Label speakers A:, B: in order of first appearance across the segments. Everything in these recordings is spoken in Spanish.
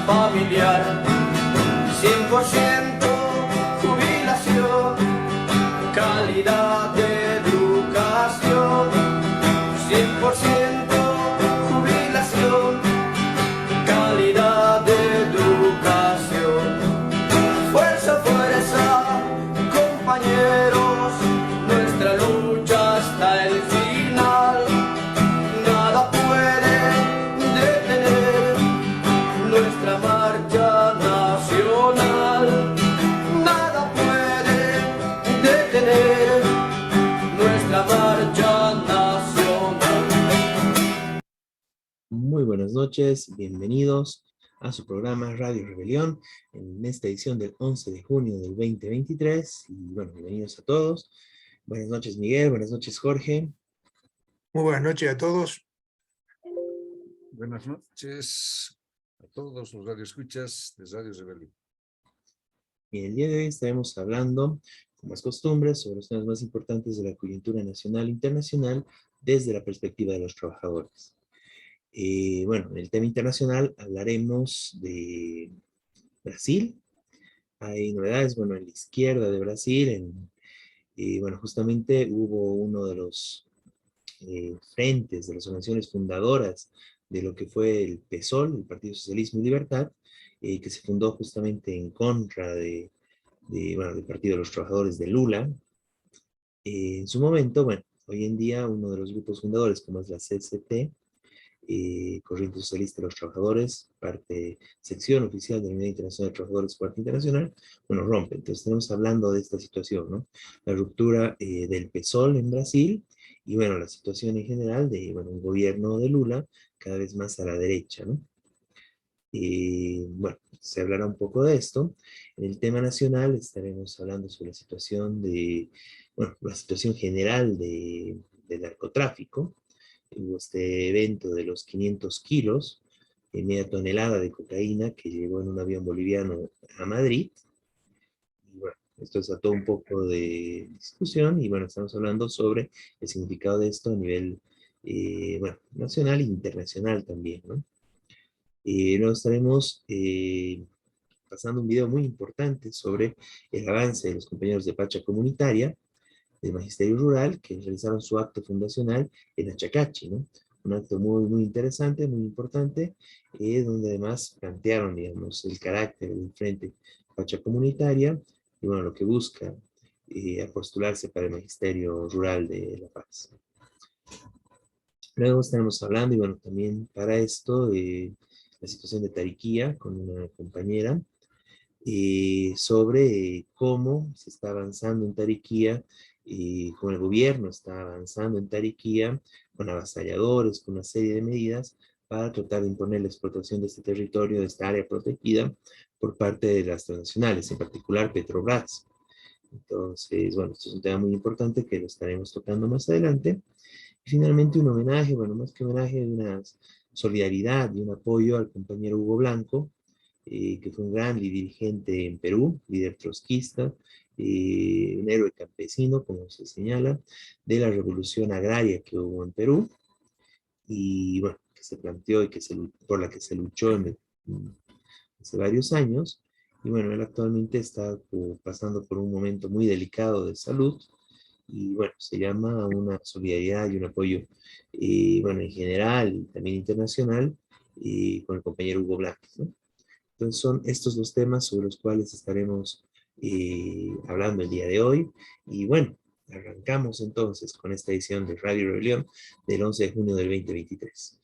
A: familiar, 100% jubilación, calidad de educación, 100% jubilación, calidad de educación. Fuerza, fuerza, compañeros, nuestra lucha hasta el final. Nada puede detener nuestra marcha nacional. Nada puede detener nuestra marcha nacional.
B: Muy buenas noches, bienvenidos a su programa Radio Rebelión en esta edición del 11 de junio del 2023. Y bueno, bienvenidos a todos. Buenas noches, Miguel, buenas noches, Jorge.
C: Muy buenas noches a todos.
D: Buenas noches a todos los radioescuchas de Radio Rebelión.
B: Y el día de hoy estaremos hablando, como es costumbre, sobre los temas más importantes de la coyuntura nacional e internacional desde la perspectiva de los trabajadores. Bueno, en el tema internacional hablaremos de Brasil. Hay novedades, bueno, en la izquierda de Brasil, bueno, justamente hubo uno de los frentes, de las organizaciones fundadoras de lo que fue el PSOL, el Partido Socialismo y Libertad, que se fundó justamente en contra bueno, del Partido de los Trabajadores de Lula. En su momento, bueno, hoy en día uno de los grupos fundadores, como es la CCT, Corriente Socialista de los Trabajadores, sección oficial de la Unidad Internacional de Trabajadores, parte internacional, bueno, rompe. Entonces estamos hablando de esta situación, ¿no? La ruptura del PSOL en Brasil, y bueno, la situación en general de, bueno, un gobierno de Lula cada vez más a la derecha, ¿no? Bueno, se hablará un poco de esto. En el tema nacional estaremos hablando sobre la situación bueno, la situación general del narcotráfico. Hubo este evento de los 500 kilos, media tonelada de cocaína que llegó en un avión boliviano a Madrid. Y bueno, esto desató un poco de discusión y bueno, estamos hablando sobre el significado de esto a nivel, bueno, nacional e internacional también, ¿no? Luego estaremos pasando un video muy importante sobre el avance de los compañeros de Pacha Comunitaria, del Magisterio Rural, que realizaron su acto fundacional en Achacachi, ¿no? Un acto muy, muy interesante, muy importante, donde además plantearon, digamos, el carácter del Frente Pacha Comunitaria, y bueno, lo que busca postularse para el Magisterio Rural de La Paz. Luego estaremos hablando, y bueno, también para esto, la situación de Tariquía, con una compañera, sobre cómo se está avanzando en Tariquía, cómo el gobierno está avanzando en Tariquía, con avasalladores, con una serie de medidas para tratar de imponer la explotación de este territorio, de esta área protegida, por parte de las transnacionales, en particular Petrobras. Entonces, bueno, esto es un tema muy importante que lo estaremos tocando más adelante. Y finalmente un homenaje, bueno, más que homenaje, una solidaridad y un apoyo al compañero Hugo Blanco, que fue un gran dirigente en Perú, líder trotskista, un héroe campesino, como se señala, de la revolución agraria que hubo en Perú, y bueno, que se planteó y por la que se luchó hace varios años. Y bueno, él actualmente está pasando por un momento muy delicado de salud, y bueno, se llama una solidaridad y un apoyo, bueno, en general y también internacional, con el compañero Hugo Blanco, ¿no? Entonces son estos los temas sobre los cuales estaremos hablando el día de hoy. Y bueno, arrancamos entonces con esta edición de Radio Rebelión del 11 de junio del 2023.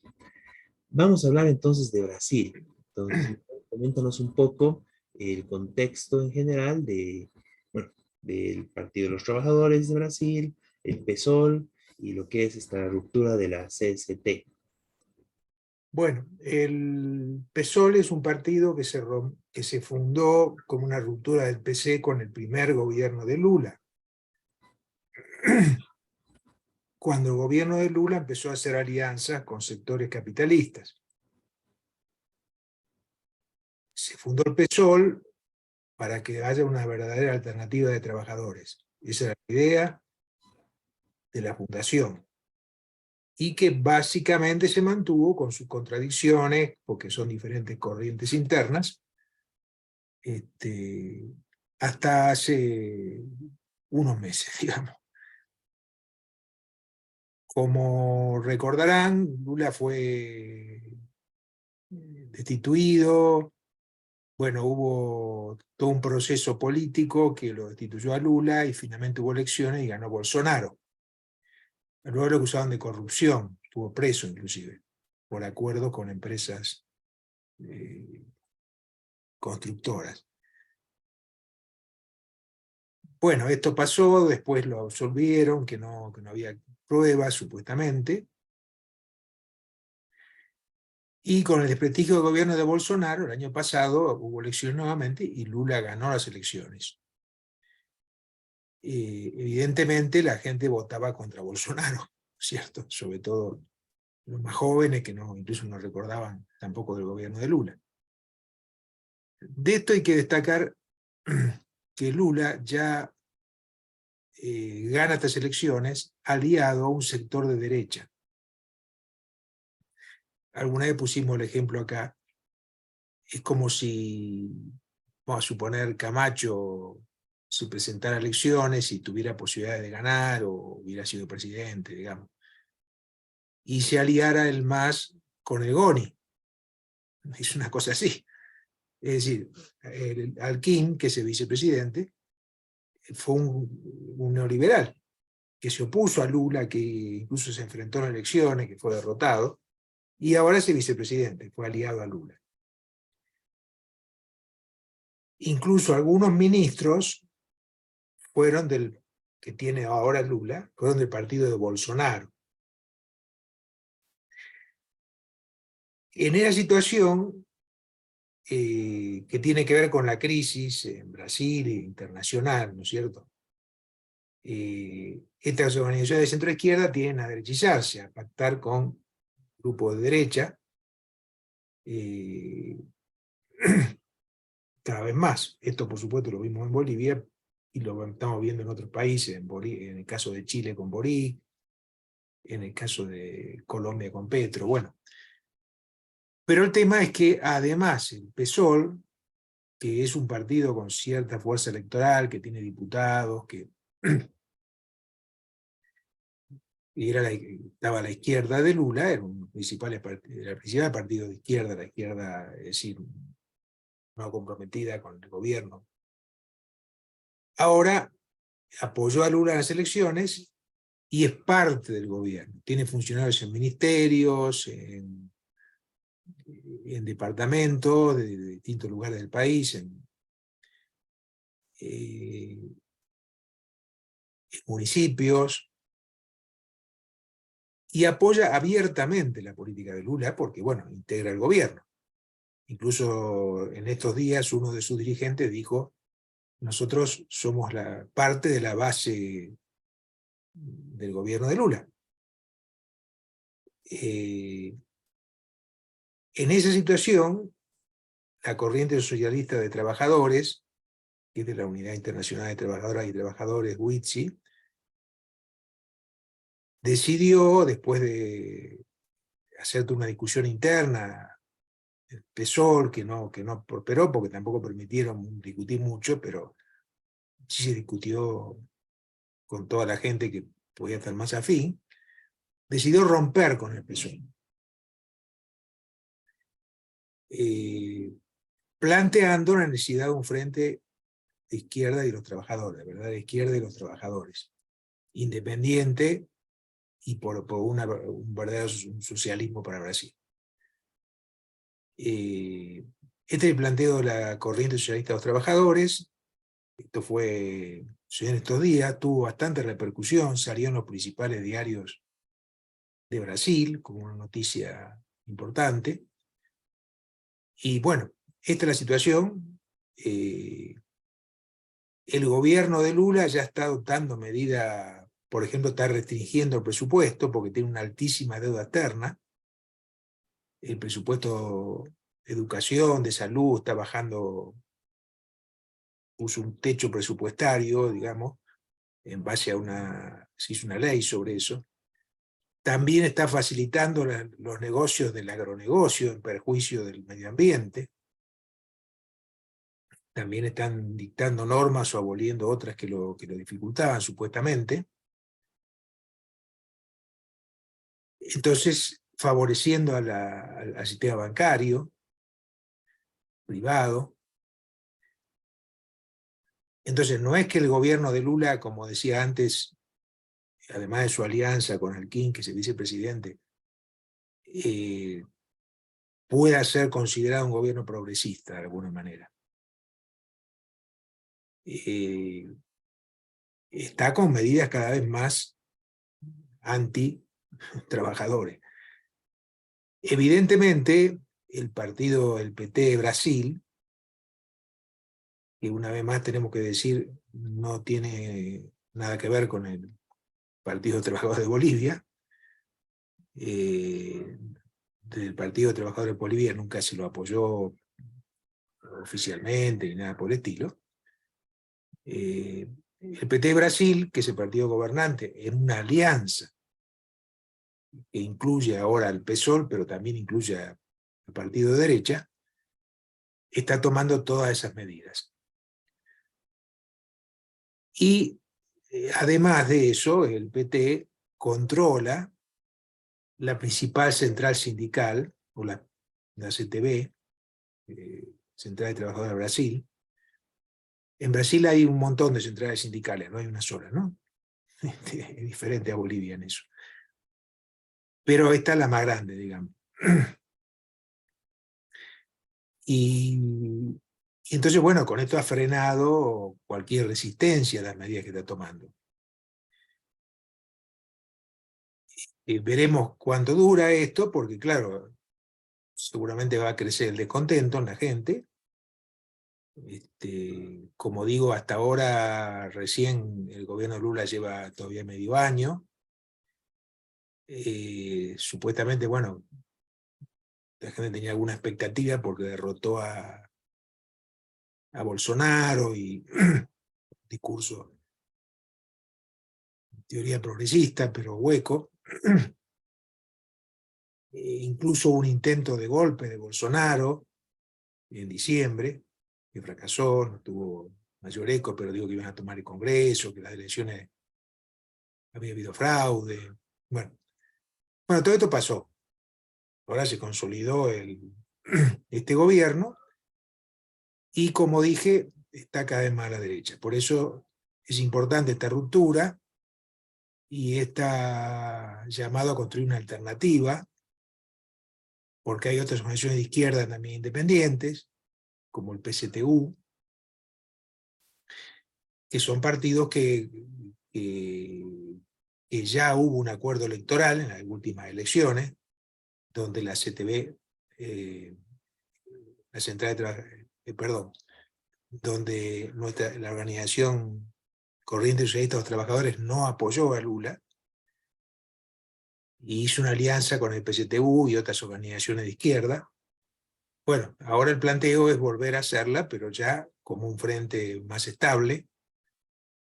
B: Vamos a hablar entonces de Brasil. Entonces, coméntanos un poco el contexto en general bueno, del Partido de los Trabajadores de Brasil, el PSOL, y lo que es esta ruptura de la CST.
C: Bueno, el PSOL es un partido que se fundó como una ruptura del PC con el primer gobierno de Lula. Cuando el gobierno de Lula empezó a hacer alianzas con sectores capitalistas. Se fundó el PSOL para que haya una verdadera alternativa de trabajadores. Esa era la idea de la fundación. y que básicamente se mantuvo con sus contradicciones, porque son diferentes corrientes internas, hasta hace unos meses, digamos. Como recordarán, Lula fue destituido. Bueno, hubo todo un proceso político que lo destituyó a Lula y finalmente hubo elecciones y ganó Bolsonaro. Luego lo acusaban de corrupción, estuvo preso inclusive, por acuerdo con empresas constructoras. Bueno, esto pasó, después lo absolvieron, que no había pruebas, supuestamente. Y con el desprestigio del gobierno de Bolsonaro, el año pasado hubo elecciones nuevamente y Lula ganó las elecciones. Evidentemente la gente votaba contra Bolsonaro, ¿cierto? Sobre todo los más jóvenes que incluso no recordaban tampoco del gobierno de Lula. De esto hay que destacar que Lula ya gana estas elecciones aliado a un sector de derecha. Alguna vez pusimos el ejemplo acá. Es como si, vamos a suponer, Camacho se presentara a elecciones y tuviera posibilidades de ganar o hubiera sido presidente, digamos, y se aliara el MAS con el GONI. Es una cosa así. Es decir, Alquim, que es el vicepresidente, fue un neoliberal que se opuso a Lula, que incluso se enfrentó en las elecciones, que fue derrotado, y ahora es el vicepresidente, fue aliado a Lula. Incluso algunos ministros que tiene ahora Lula, fueron del partido de Bolsonaro. En esa situación, que tiene que ver con la crisis en Brasil e internacional, ¿no es cierto? Estas organizaciones de centro-izquierda tienden a derechizarse, a pactar con grupos de derecha, cada vez más. Esto, por supuesto, lo vimos en Bolivia y lo estamos viendo en otros países, en el caso de Chile con Boric, en el caso de Colombia con Petro, bueno. Pero el tema es que además el PSOL, que es un partido con cierta fuerza electoral, que tiene diputados, que estaba a la izquierda de Lula, era el principal partido de izquierda, la izquierda, es decir, no comprometida con el gobierno. Ahora apoyó a Lula en las elecciones y es parte del gobierno. Tiene funcionarios en ministerios, en departamentos de distintos lugares del país, en municipios, y apoya abiertamente la política de Lula porque, bueno, integra el gobierno. Incluso en estos días uno de sus dirigentes dijo: nosotros somos parte de la base del gobierno de Lula. En esa situación, la corriente socialista de trabajadores, que es de la Unidad Internacional de Trabajadoras y Trabajadores, UITSI, decidió, después de hacer toda una discusión interna, el PSOL, que no prosperó porque tampoco permitieron discutir mucho, pero sí se discutió con toda la gente que podía estar más afín, decidió romper con el PSOL. Planteando la necesidad de un frente de izquierda y los trabajadores, ¿verdad? De izquierda y los trabajadores, independiente y por un verdadero socialismo para Brasil. Este es el planteo de la corriente socialista de los trabajadores. Esto sucedió en estos días, tuvo bastante repercusión, salió en los principales diarios de Brasil como una noticia importante. Y bueno, esta es la situación. El gobierno de Lula ya está adoptando medidas, por ejemplo, está restringiendo el presupuesto porque tiene una altísima deuda externa. El presupuesto de educación, de salud, está bajando, puso un techo presupuestario, digamos, en base a se hizo una ley sobre eso. también está facilitando los negocios del agronegocio en perjuicio del medio ambiente. También están dictando normas o aboliendo otras que lo dificultaban, supuestamente. Entonces, favoreciendo al sistema bancario, privado. Entonces, no es que el gobierno de Lula, como decía antes, además de su alianza con Alquín, que es el vicepresidente, pueda ser considerado un gobierno progresista de alguna manera. Está con medidas cada vez más anti-trabajadores. Evidentemente, el PT de Brasil, que una vez más tenemos que decir, no tiene nada que ver con el Partido de Trabajadores de Bolivia, del Partido de Trabajadores de Bolivia nunca se lo apoyó oficialmente ni nada por el estilo. El PT de Brasil, que es el partido gobernante, en una alianza que incluye ahora al PSOL, pero también incluye al partido de derecha, está tomando todas esas medidas. Y además de eso, el PT controla la principal central sindical, o la CTB, Central de Trabajadores de Brasil. En Brasil hay un montón de centrales sindicales, no hay una sola, ¿no? Es diferente a Bolivia en eso. Pero esta es la más grande, digamos. Y entonces, bueno, con esto ha frenado cualquier resistencia a las medidas que está tomando. Veremos cuánto dura esto, porque claro, seguramente va a crecer el descontento en la gente. Como digo, hasta ahora recién el gobierno de Lula lleva todavía medio año. Supuestamente, bueno, la gente tenía alguna expectativa porque derrotó a Bolsonaro y discurso en teoría progresista, pero hueco. Incluso un intento de golpe de Bolsonaro en diciembre, que fracasó, no tuvo mayor eco, pero digo que iban a tomar el Congreso, que las elecciones había habido fraude. Bueno, todo esto pasó. Ahora se consolidó este gobierno y, como dije, está cada vez más a la derecha. Por eso es importante esta ruptura y esta llamado a construir una alternativa, porque hay otras organizaciones de izquierda también independientes, como el PSTU, que son partidos que ya hubo un acuerdo electoral en las últimas elecciones, donde la CTB, la Central de donde la organización Corrientes Socialistas de los Trabajadores no apoyó a Lula, y hizo una alianza con el PSTU y otras organizaciones de izquierda. Bueno, ahora el planteo es volver a hacerla, pero ya como un frente más estable,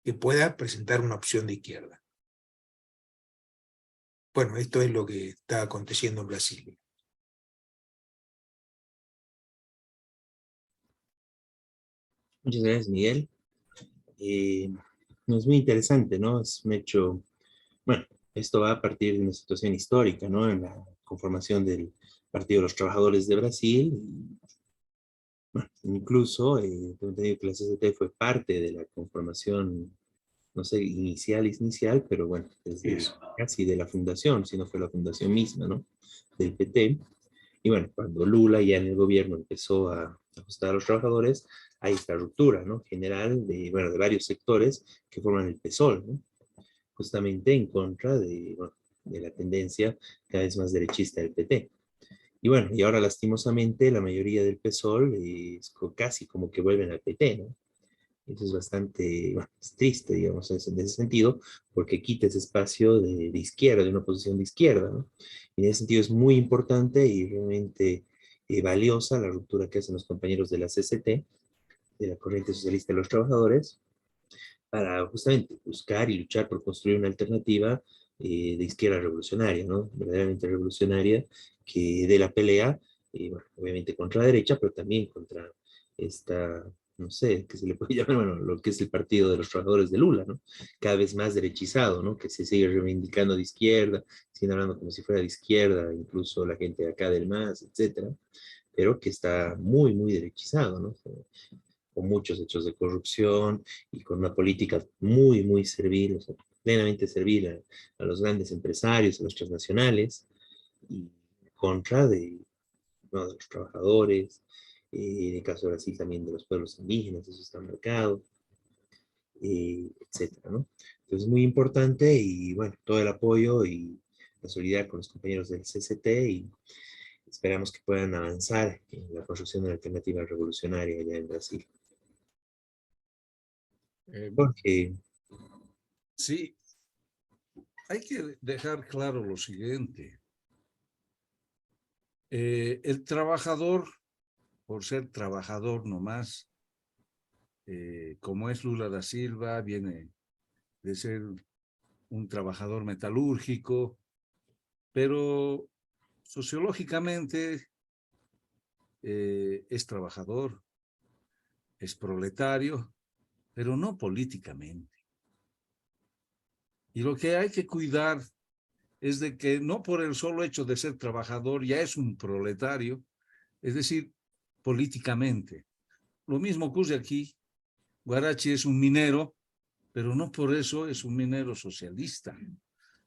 C: que pueda presentar una opción de izquierda. Bueno, esto es lo que está aconteciendo en Brasil.
B: Muchas gracias, Miguel. Es muy interesante, ¿no? Es un hecho, bueno, esto va a partir de una situación histórica, ¿no? En la conformación del Partido de los Trabajadores de Brasil. Y, bueno, incluso, tengo entendido que la CCT fue parte de la conformación, no sé, inicial, pero bueno, desde casi de la fundación, si no fue la fundación misma, ¿no? Del PT. Y bueno, cuando Lula ya en el gobierno empezó a ajustar a los trabajadores, hay esta ruptura, ¿no? General de, bueno, de varios sectores que forman el PSOL, ¿no? Justamente en contra de, bueno, de la tendencia cada vez más derechista del PT. Y bueno, y ahora lastimosamente la mayoría del PSOL es casi como que vuelven al PT, ¿no? Eso es bastante, bueno, es triste, digamos, en ese sentido, porque quita ese espacio de izquierda, de una posición de izquierda, ¿no? Y en ese sentido es muy importante y realmente valiosa la ruptura que hacen los compañeros de la CCT, de la Corriente Socialista de los Trabajadores, para justamente buscar y luchar por construir una alternativa de izquierda revolucionaria, ¿no? Verdaderamente revolucionaria, que de la pelea, bueno, obviamente contra la derecha, pero también contra esta, no sé, qué se le puede llamar, bueno, lo que es el Partido de los Trabajadores de Lula, ¿no? Cada vez más derechizado, ¿no? Que se sigue reivindicando de izquierda, siguen hablando como si fuera de izquierda, incluso la gente de acá del MAS, etcétera, pero que está muy, muy derechizado, ¿no? Con muchos hechos de corrupción y con una política muy, muy servil, o sea, plenamente servil a los grandes empresarios, a los transnacionales, y contra de, ¿no? de los trabajadores, en el caso de Brasil también de los pueblos indígenas, eso está marcado, etcétera, ¿no? Entonces es muy importante y bueno, todo el apoyo y la solidaridad con los compañeros del CCT y esperamos que puedan avanzar en la construcción de una alternativa revolucionaria allá en Brasil. Porque
D: Sí, hay que dejar claro lo siguiente. El trabajador, por ser trabajador nomás, como es Lula da Silva, viene de ser un trabajador metalúrgico, pero sociológicamente es trabajador, es proletario, pero no políticamente. Y lo que hay que cuidar es de que no por el solo hecho de ser trabajador ya es un proletario, es decir, políticamente. Lo mismo ocurre aquí. Guarachi es un minero, pero no por eso es un minero socialista.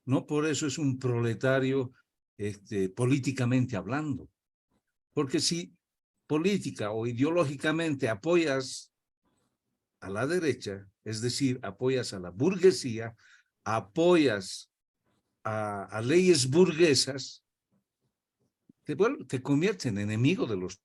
D: No por eso es un proletario políticamente hablando. Porque si política o ideológicamente apoyas a la derecha, es decir, apoyas a la burguesía, apoyas a leyes burguesas, te convierte en enemigo de los.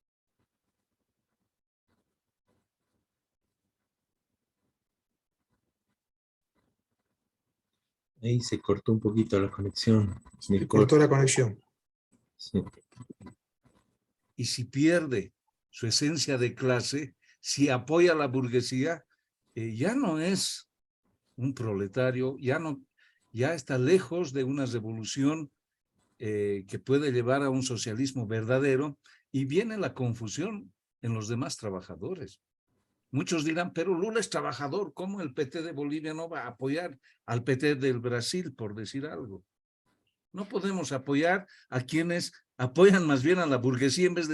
B: ahí se cortó un poquito la conexión.
C: Se cortó la conexión.
B: Sí.
D: Y si pierde su esencia de clase, si apoya a la burguesía, ya no es un proletario, ya está lejos de una revolución que puede llevar a un socialismo verdadero, y viene la confusión en los demás trabajadores. Muchos dirán, pero Lula es trabajador, ¿cómo el PT de Bolivia no va a apoyar al PT del Brasil, por decir algo? No podemos apoyar a quienes apoyan más bien a la burguesía en vez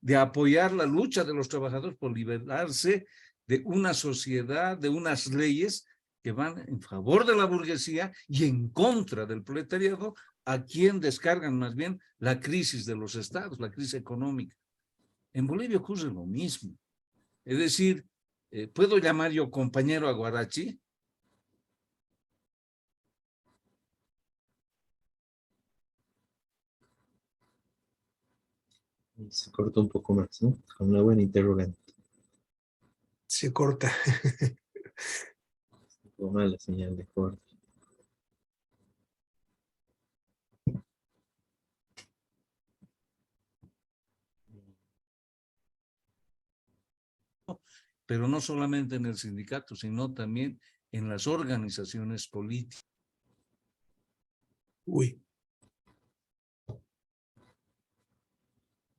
D: de apoyar la lucha de los trabajadores por liberarse de una sociedad, de unas leyes que van en favor de la burguesía y en contra del proletariado, a quien descargan más bien la crisis de los estados, la crisis económica. En Bolivia ocurre lo mismo. Es decir, ¿puedo llamar yo compañero a Guarachi?
B: Se cortó un poco más, ¿no? Con una buena interrogante.
C: Se corta.
B: Estuvo mal la señal de corte.
D: Pero no solamente en el sindicato, sino también en las organizaciones políticas.
C: Uy.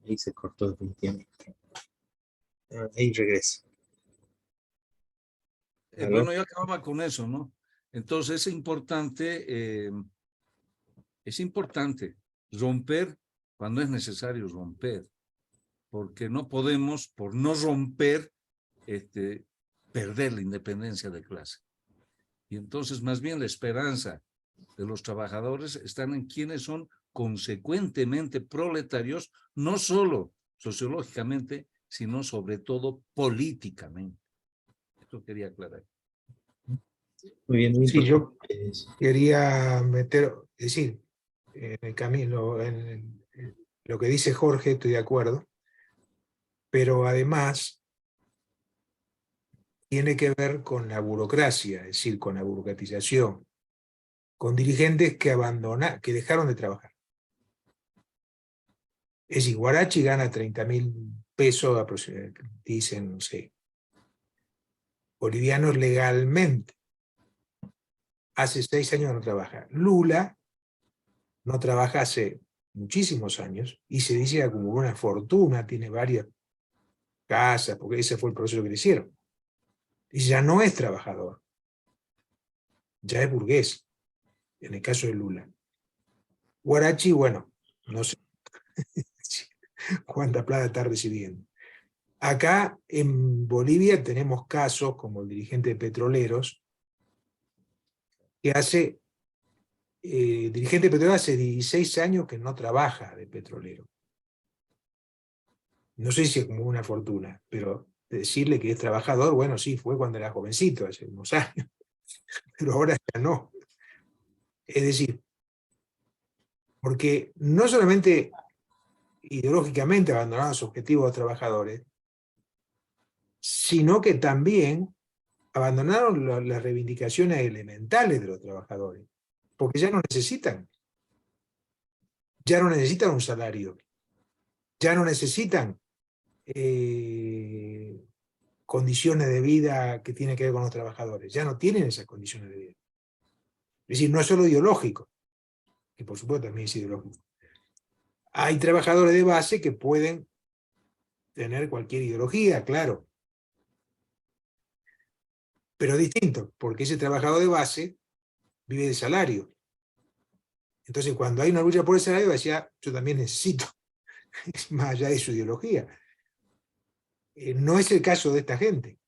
B: Ahí se cortó definitivamente. Ahí regresa.
D: Bueno, yo acababa con eso, ¿no? Entonces es importante romper cuando es necesario romper, porque no podemos, por no romper, perder la independencia de clase. Y entonces, más bien, la esperanza de los trabajadores están en quienes son consecuentemente proletarios, no solo sociológicamente, sino sobre todo políticamente. Esto quería aclarar.
B: Muy bien, muy
C: Sí, yo
B: importante.
C: quería decir, en el camino, en lo que dice Jorge, estoy de acuerdo, pero además tiene que ver con la burocracia, es decir, con la burocratización, con dirigentes que que dejaron de trabajar. Es decir, Guarachi gana 30.000 pesos aproximadamente, dicen, no sé, bolivianos legalmente. Hace 6 años no trabaja. Lula no trabaja hace muchísimos años y se dice que acumuló una fortuna, tiene varias casas, porque ese fue el proceso que le hicieron. Y ya no es trabajador, ya es burgués, en el caso de Lula. Huarachi, bueno, no sé cuánta plata está recibiendo. Acá en Bolivia tenemos casos como el dirigente de Petroleros, que dirigente de Petroleros hace 16 años que no trabaja de petrolero. No sé si es como una fortuna, pero decirle que es trabajador, bueno, sí, fue cuando era jovencito, hace unos años, pero ahora ya no. Es decir, porque no solamente ideológicamente abandonaron sus objetivos a los trabajadores, sino que también abandonaron las reivindicaciones elementales de los trabajadores, porque ya no necesitan un salario, ya no necesitan condiciones de vida que tienen que ver con los trabajadores, ya no tienen esas condiciones de vida. Es decir, no es solo ideológico, que por supuesto también es ideológico. Hay trabajadores de base que pueden tener cualquier ideología, claro, pero distinto, porque ese trabajador de base vive de salario. Entonces, cuando hay una lucha por el salario, decía, yo también necesito, más allá de su ideología. No es el caso de esta gente.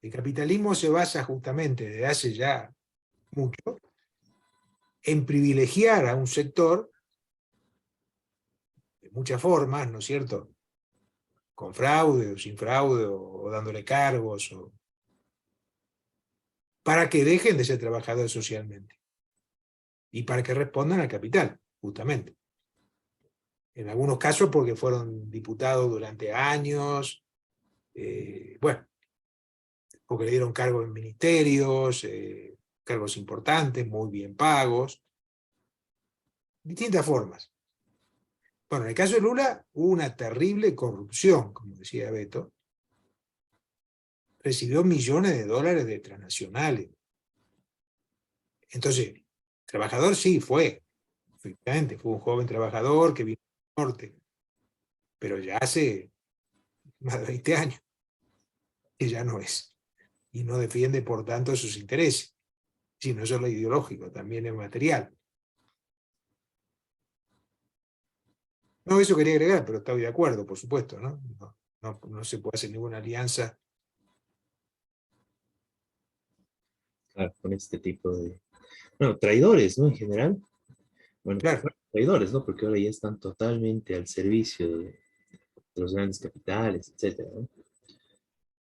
C: El capitalismo se basa justamente desde hace ya mucho en privilegiar a un sector de muchas formas, ¿no es cierto? Con fraude o sin fraude, o dándole cargos, para que dejen de ser trabajadores socialmente y para que respondan al capital, justamente. En algunos casos porque fueron diputados durante años, bueno, porque le dieron cargos en ministerios, cargos importantes, muy bien pagos, distintas formas. Bueno, en el caso de Lula hubo una terrible corrupción, como decía Beto, recibió millones de dólares de transnacionales. Entonces, trabajador sí fue, efectivamente, fue un joven trabajador que vino del norte, pero ya hace más de 20 años que ya no es, y no defiende por tanto sus intereses, sino no solo ideológico, también es material. No, eso quería agregar, pero estoy de acuerdo, por supuesto, ¿no? No se puede hacer ninguna alianza.
B: Claro, con este tipo de, bueno, traidores, ¿no? En general, bueno, que
C: Claro,
B: fueron traidores, ¿no? Porque ahora ya están totalmente al servicio de los grandes capitales, etcétera, ¿no?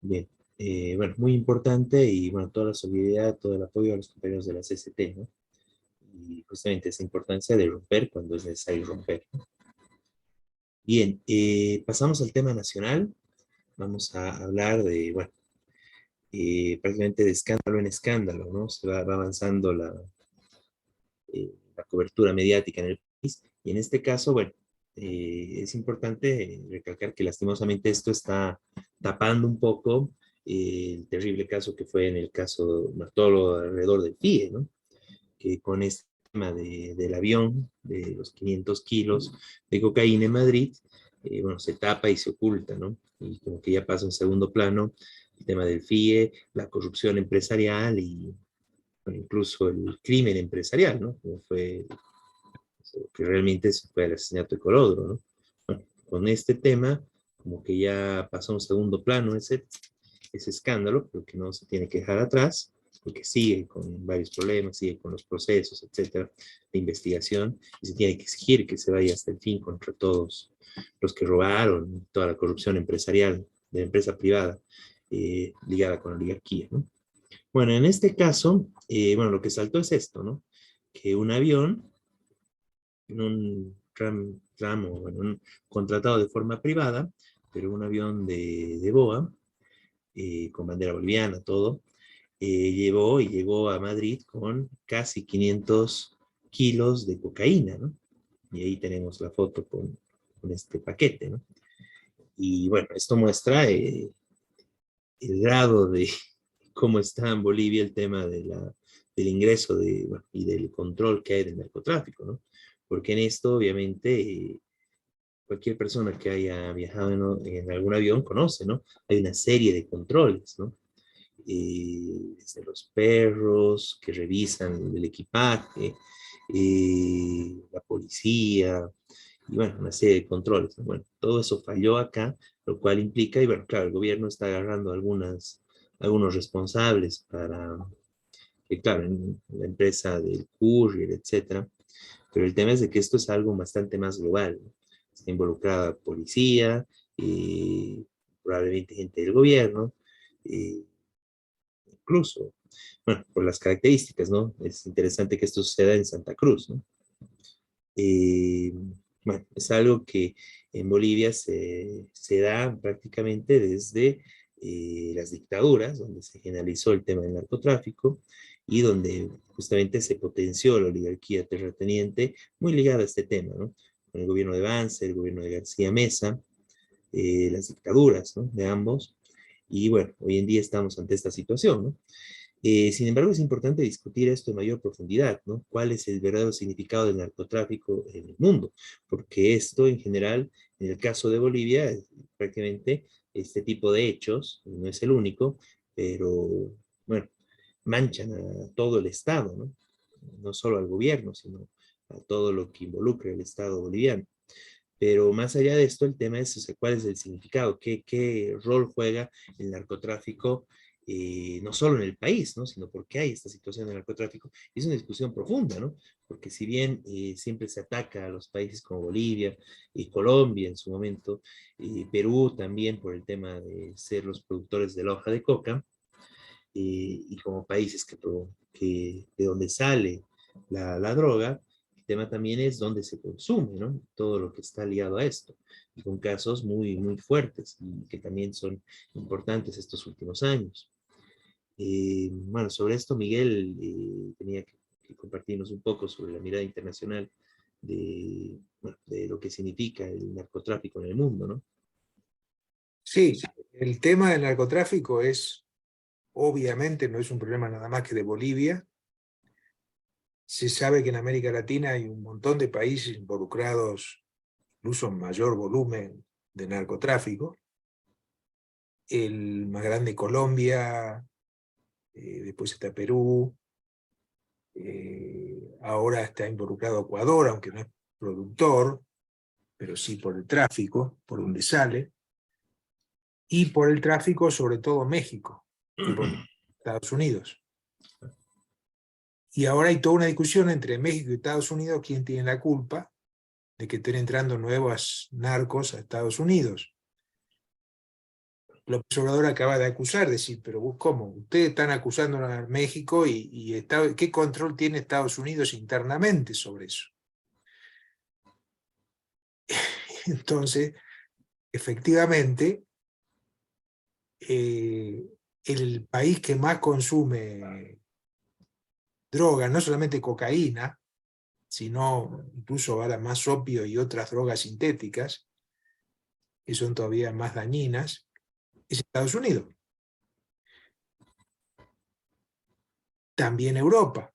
B: Bien, bueno, muy importante y bueno, toda la solidaridad, todo el apoyo a los compañeros de la CCT, ¿no? Y justamente esa importancia de romper cuando es necesario romper, ¿no? Bien, pasamos al tema nacional. Vamos a hablar de, bueno, prácticamente de escándalo en escándalo, ¿no? Se va avanzando la cobertura mediática en el país. Y en este caso, bueno, es importante recalcar que lastimosamente esto está tapando un poco el terrible caso que fue en el caso, bueno, todo lo alrededor del FIE, ¿no? Que con este tema del avión, de los 500 kilos de cocaína en Madrid, bueno, se tapa y se oculta, ¿no? Y como que ya pasa en segundo plano el tema del FIE, la corrupción empresarial y bueno, incluso el crimen empresarial, ¿no? Como fue, que realmente se fue el asesinato de Colodro, ¿no? Bueno, con este tema, como que ya pasó a un segundo plano ese escándalo, pero que no se tiene que dejar atrás, porque sigue con varios problemas, sigue con los procesos, etcétera, de investigación, y se tiene que exigir que se vaya hasta el fin contra todos los que robaron, toda la corrupción empresarial de la empresa privada ligada con la oligarquía, ¿no? Bueno, en este caso, bueno, lo que saltó es esto, ¿no? Que un avión, en un tramo, bueno, un contratado de forma privada, pero un avión de BOA, con bandera boliviana, todo, llevó y llegó a Madrid con casi 500 kilos de cocaína, ¿no? Y ahí tenemos la foto con este paquete, ¿no? Y bueno, esto muestra el grado de cómo está en Bolivia el tema del ingreso bueno, y del control que hay del narcotráfico, ¿no? Porque en esto, obviamente, cualquier persona que haya viajado en algún avión conoce, ¿no? Hay una serie de controles, ¿no? Desde los perros que revisan el equipaje, la policía, y bueno, una serie de controles, ¿no? Bueno, todo eso falló acá, lo cual implica, y bueno, claro, el gobierno está agarrando algunos responsables para, que claro, en la empresa del courier, etcétera, pero el tema es de que esto es algo bastante más global, ¿no? Está involucrada policía, probablemente gente del gobierno, eh, incluso, bueno, por las características, ¿no? Es interesante que esto suceda en Santa Cruz, ¿no? Eh, bueno, es algo que en Bolivia se da prácticamente desde las dictaduras, donde se generalizó el tema del narcotráfico y donde justamente se potenció la oligarquía terrateniente muy ligada a este tema, ¿no? Con el gobierno de Banzer, el gobierno de García Mesa, las dictaduras, ¿no? De ambos. Y bueno, hoy en día estamos ante esta situación, ¿no? Sin embargo, es importante discutir esto en mayor profundidad, ¿no? ¿Cuál es el verdadero significado del narcotráfico en el mundo? Porque esto, en general, en el caso de Bolivia, prácticamente este tipo de hechos, no es el único, pero, bueno, manchan a todo el Estado, ¿no? No solo al gobierno, sino a todo lo que involucra el Estado boliviano. Pero más allá de esto, el tema es, o sea, cuál es el significado, qué rol juega el narcotráfico, no solo en el país, ¿no? Sino por qué hay esta situación de narcotráfico. Y es una discusión profunda, ¿no? Porque si bien siempre se ataca a los países como Bolivia y Colombia en su momento, Perú también por el tema de ser los productores de la hoja de coca, y como países de donde sale la droga, el tema también es dónde se consume, ¿no? Todo lo que está ligado a esto, y con casos muy, muy fuertes, y que también son importantes estos últimos años. Bueno, sobre esto, Miguel, tenía que compartirnos un poco sobre la mirada internacional bueno, de lo que significa el narcotráfico en el mundo, ¿no?
C: Sí, el tema del narcotráfico es, obviamente, no es un problema nada más que de Bolivia. Se sabe que en América Latina hay un montón de países involucrados, incluso en mayor volumen de narcotráfico. El más grande, Colombia, después está Perú, ahora está involucrado Ecuador, aunque no es productor, pero sí por el tráfico, por donde sale, y por el tráfico sobre todo México, y por Estados Unidos. Y ahora hay toda una discusión entre México y Estados Unidos, quién tiene la culpa de que estén entrando nuevos narcos a Estados Unidos. López Obrador acaba de acusar, decir, pero ¿cómo? Ustedes están acusando a México ¿qué control tiene Estados Unidos internamente sobre eso? Entonces, efectivamente, el país que más consume droga, no solamente cocaína, sino incluso ahora más opio y otras drogas sintéticas, que son todavía más dañinas, es Estados Unidos. También Europa.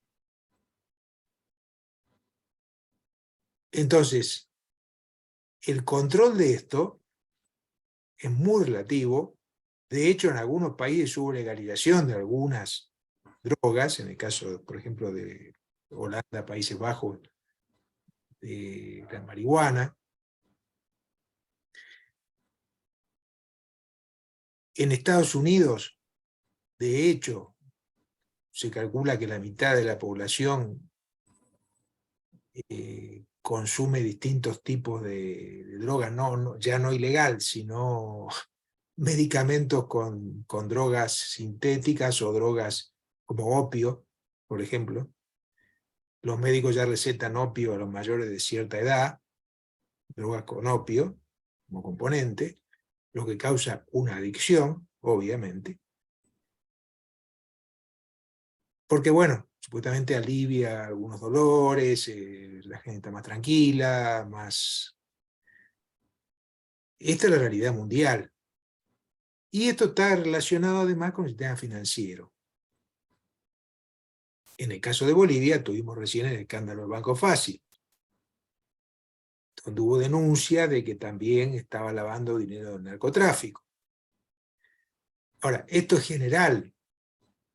C: Entonces, el control de esto es muy relativo. De hecho, en algunos países hubo legalización de algunas drogas, en el caso, por ejemplo, de Holanda, Países Bajos, de la marihuana. En Estados Unidos, de hecho, se calcula que la mitad de la población consume distintos tipos de drogas, ya no ilegal, sino medicamentos con drogas sintéticas o drogas como opio, por ejemplo. Los médicos ya recetan opio a los mayores de cierta edad, drogas con opio como componente, lo que causa una adicción, obviamente. Porque, bueno, supuestamente alivia algunos dolores, la gente está más tranquila, más... Esta es la realidad mundial. Y esto está relacionado además con el sistema financiero. En el caso de Bolivia, tuvimos recién el escándalo del Banco Fácil, donde hubo denuncia de que también estaba lavando dinero del narcotráfico. Ahora, esto es general.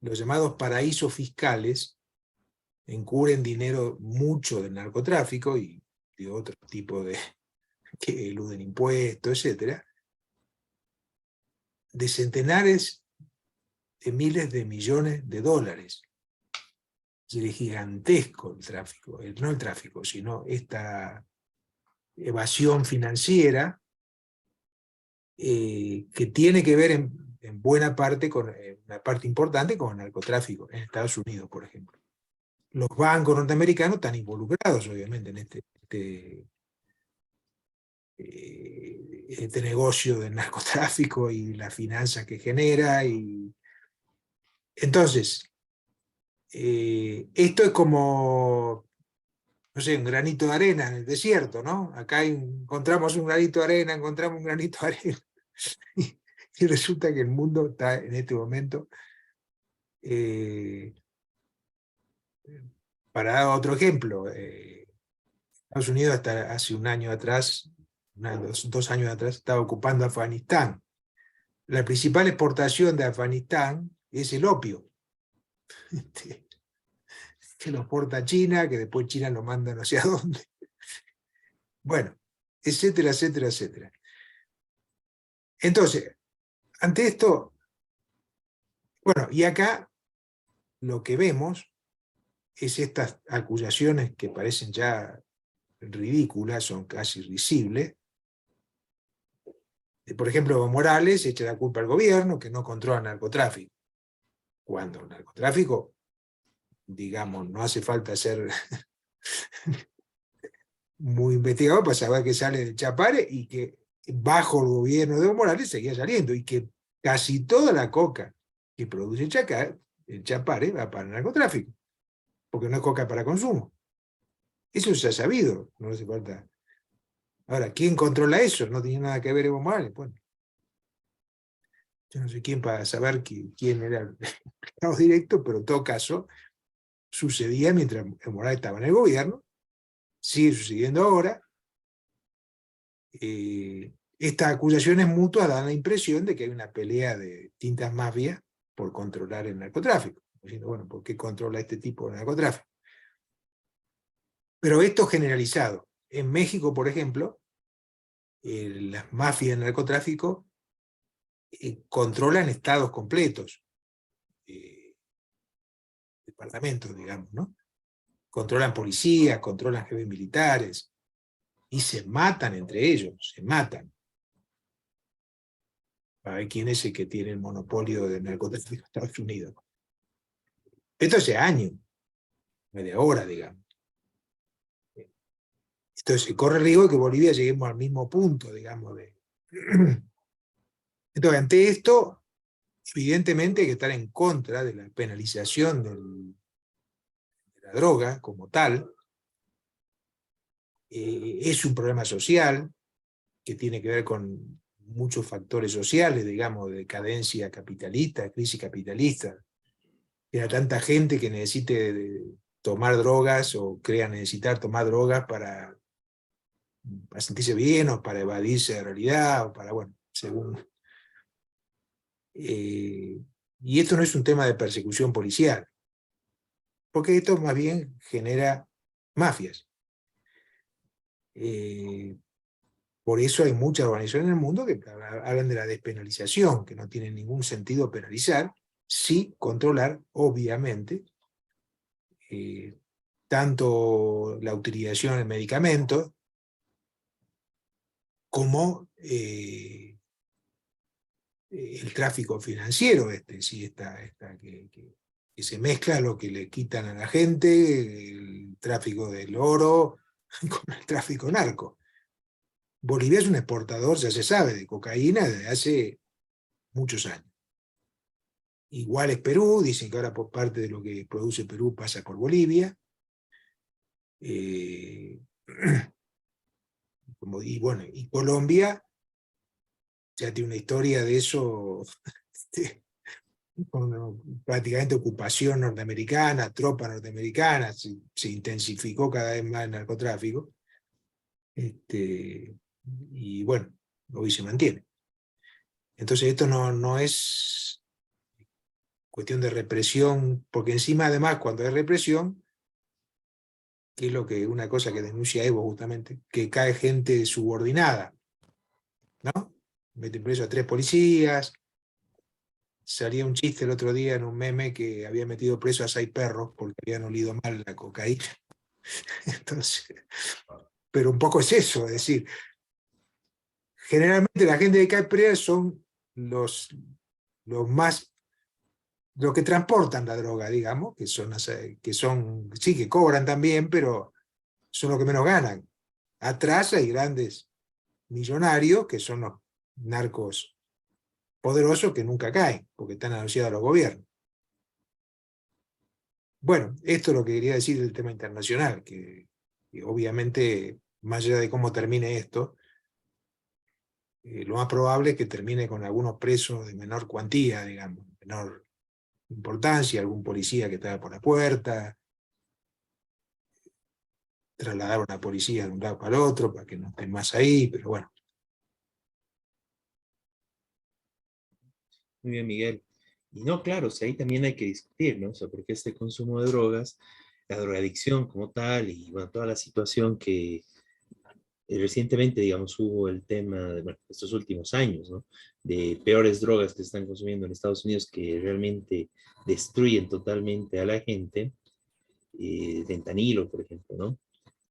C: Los llamados paraísos fiscales encubren dinero mucho del narcotráfico y de otro tipo de que eluden impuestos, etcétera, de centenares de miles de millones de dólares. Es gigantesco el tráfico, no el tráfico, sino esta evasión financiera que tiene que ver en buena parte, con una parte importante, con el narcotráfico en Estados Unidos, por ejemplo. Los bancos norteamericanos están involucrados, obviamente, en este negocio del narcotráfico y las finanzas que genera. Entonces, esto es como, no sé, un granito de arena en el desierto, ¿no? Acá encontramos un granito de arena, encontramos un granito de arena, y resulta que el mundo está en este momento, para dar otro ejemplo, Estados Unidos hasta hace un año atrás, 2 años atrás, estaba ocupando Afganistán. La principal exportación de Afganistán es el opio, que lo exporta China, que después China lo manda no sé a dónde. Bueno, etcétera, etcétera, etcétera. Entonces, ante esto, bueno, y acá lo que vemos es estas acusaciones que parecen ya ridículas, son casi risibles. Por ejemplo, Evo Morales echa la culpa al gobierno que no controla el narcotráfico. Cuando el narcotráfico, digamos, no hace falta ser muy investigado para saber que sale del Chapare y que bajo el gobierno de Evo Morales seguía saliendo, y que casi toda la coca que produce el Chapare va para el narcotráfico, porque no es coca para consumo. Eso se ha sabido, no hace falta. Ahora, ¿quién controla eso? No tiene nada que ver Evo Morales. Bueno, yo no sé quién para saber quién era el empleado directo, pero en todo caso sucedía mientras Evo Morales estaba en el gobierno, sigue sucediendo ahora. Estas acusaciones mutuas dan la impresión de que hay una pelea de distintas mafias por controlar el narcotráfico. Diciendo, bueno, ¿por qué controla este tipo de narcotráfico? Pero esto generalizado. En México, por ejemplo, las mafias del narcotráfico controlan estados completos, departamentos, digamos, ¿no? Controlan policías, controlan jefes militares, y se matan entre ellos, se matan. Para ver quién es el que tiene el monopolio del narcotráfico en Estados Unidos. Esto hace años, no es de ahora, digamos. Entonces se corre el riesgo de que Bolivia lleguemos al mismo punto, digamos. Entonces, ante esto, evidentemente hay que estar en contra de la penalización de la droga como tal. Es un problema social que tiene que ver con muchos factores sociales, digamos, de decadencia capitalista, crisis capitalista. Que haya tanta gente que necesite tomar drogas o crea necesitar tomar drogas para sentirse bien o para evadirse de realidad o para, bueno, según. Y esto no es un tema de persecución policial, porque esto más bien genera mafias. Por eso hay muchas organizaciones en el mundo que hablan de la despenalización, que no tiene ningún sentido penalizar, sí controlar, obviamente, tanto la utilización de medicamentos como el tráfico financiero, sí, que se mezcla lo que le quitan a la gente, el tráfico del oro con el tráfico narco. Bolivia es un exportador, ya se sabe, de cocaína desde hace muchos años. Igual es Perú, dicen que ahora por parte de lo que produce Perú pasa por Bolivia. Y bueno, y Colombia ya tiene una historia de eso con prácticamente ocupación norteamericana, tropas norteamericanas, se intensificó cada vez más el narcotráfico. Y bueno, hoy se mantiene. Entonces esto no es cuestión de represión, porque encima además cuando hay represión, que es una cosa que denuncia Evo justamente, que cae gente subordinada, ¿no? Meten preso a 3 policías. Salía un chiste el otro día en un meme que había metido preso a 6 perros porque habían olido mal la cocaína. Entonces, pero un poco es eso, es decir, generalmente la gente que cae presa son los que transportan la droga, digamos, sí, que cobran también, pero son los que menos ganan. Atrás hay grandes millonarios que son los narcos poderosos que nunca caen, porque están asociados a los gobiernos. Bueno, esto es lo que quería decir del tema internacional, que obviamente, más allá de cómo termine esto, lo más probable es que termine con algunos presos de menor cuantía, digamos, menor importancia, algún policía que estaba por la puerta, trasladar a una policía de un lado para el otro para que no estén más ahí, pero bueno.
B: Muy bien, Miguel. Y no, claro, o sea, ahí también hay que discutir, ¿no? O sea, porque este consumo de drogas, la drogadicción como tal, y bueno, toda la situación que recientemente, digamos, hubo el tema de bueno, estos últimos años, ¿no? De peores drogas que se están consumiendo en Estados Unidos que realmente destruyen totalmente a la gente, fentanilo, por ejemplo, ¿no?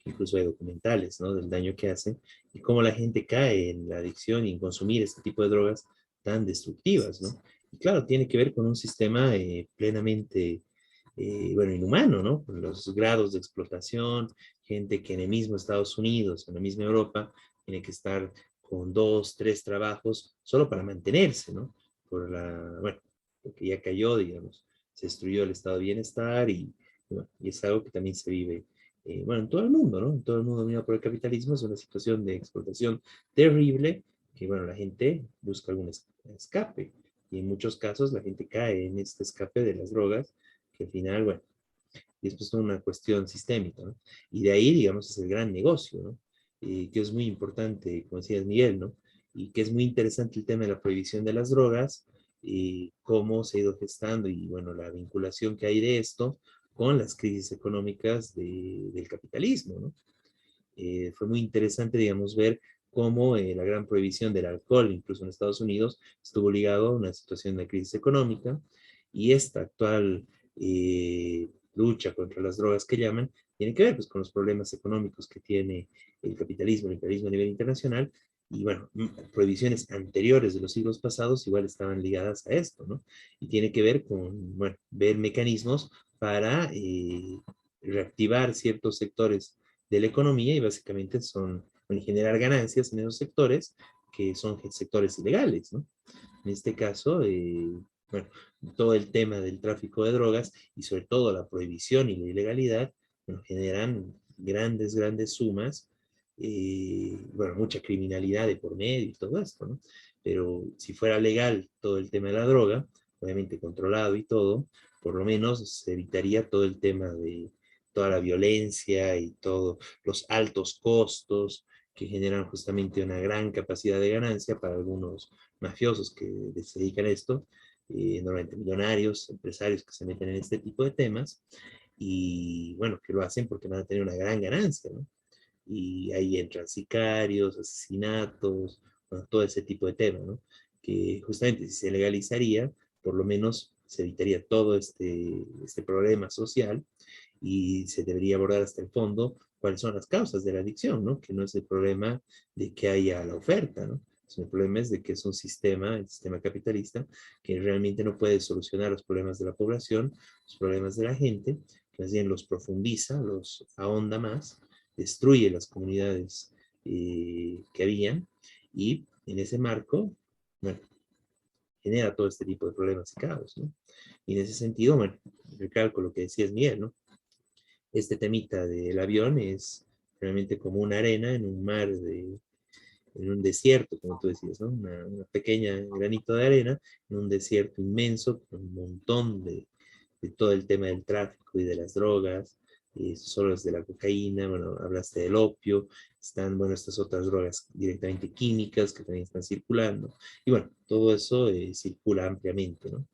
B: Incluso hay documentales, ¿no? Del daño que hacen y cómo la gente cae en la adicción y en consumir este tipo de drogas tan destructivas, ¿no? Y claro, tiene que ver con un sistema plenamente, bueno, inhumano, ¿no? Con los grados de explotación, gente que en el mismo Estados Unidos, en la misma Europa, tiene que estar con 2, 3 trabajos solo para mantenerse, ¿no? Bueno, porque ya cayó, digamos, se destruyó el estado de bienestar bueno, y es algo que también se vive bueno, en todo el mundo, ¿no? En todo el mundo dominado por el capitalismo es una situación de explotación terrible que, bueno, la gente busca algún escape y en muchos casos la gente cae en este escape de las drogas que al final, bueno, y esto es una cuestión sistémica, ¿no? Y de ahí, digamos, es el gran negocio, ¿no? Que es muy importante, como decías Miguel, ¿no? Y que es muy interesante el tema de la prohibición de las drogas, cómo se ha ido gestando y, bueno, la vinculación que hay de esto con las crisis económicas del capitalismo, ¿no? Fue muy interesante, digamos, ver cómo la gran prohibición del alcohol, incluso en Estados Unidos, estuvo ligado a una situación de crisis económica y esta actual lucha contra las drogas que llaman, tiene que ver pues, con los problemas económicos que tiene el capitalismo a nivel internacional y bueno, prohibiciones anteriores de los siglos pasados igual estaban ligadas a esto, ¿no? Y tiene que ver con, bueno, ver mecanismos para reactivar ciertos sectores de la economía y básicamente son bueno, generar ganancias en esos sectores que son sectores ilegales, ¿no? En este caso, bueno, todo el tema del tráfico de drogas y sobre todo la prohibición y la ilegalidad, bueno, generan grandes sumas, bueno, mucha criminalidad de por medio y todo esto, ¿no? Pero si fuera legal todo el tema de la droga, obviamente controlado y todo, por lo menos se evitaría todo el tema de toda la violencia y todos los altos costos que generan justamente una gran capacidad de ganancia para algunos mafiosos que se dedican a esto, normalmente millonarios, empresarios que se meten en este tipo de temas y bueno, que lo hacen porque van a tener una gran ganancia, ¿no? Y ahí entran sicarios, asesinatos, bueno, todo ese tipo de temas, ¿no? Que justamente si se legalizaría, por lo menos se evitaría todo este problema social y se debería abordar hasta el fondo cuáles son las causas de la adicción, ¿no? Que no es el problema de que haya la oferta, ¿no? El problema es de que es un sistema, el sistema capitalista, que realmente no puede solucionar los problemas de la población, los problemas de la gente, que más bien los profundiza, los ahonda más, destruye las comunidades que habían y en ese marco, bueno, genera todo este tipo de problemas y caos, ¿no? Y en ese sentido, bueno, recalco lo que decías Miguel, ¿no? Este temita del avión es realmente como una arena en un mar en un desierto, como tú decías, ¿no? Una pequeña granito de arena en un desierto inmenso, con un montón de todo el tema del tráfico y de las drogas, solo es de la cocaína, bueno, hablaste del opio, están, bueno, estas otras drogas directamente químicas que también están circulando, y bueno, todo eso circula ampliamente, ¿no?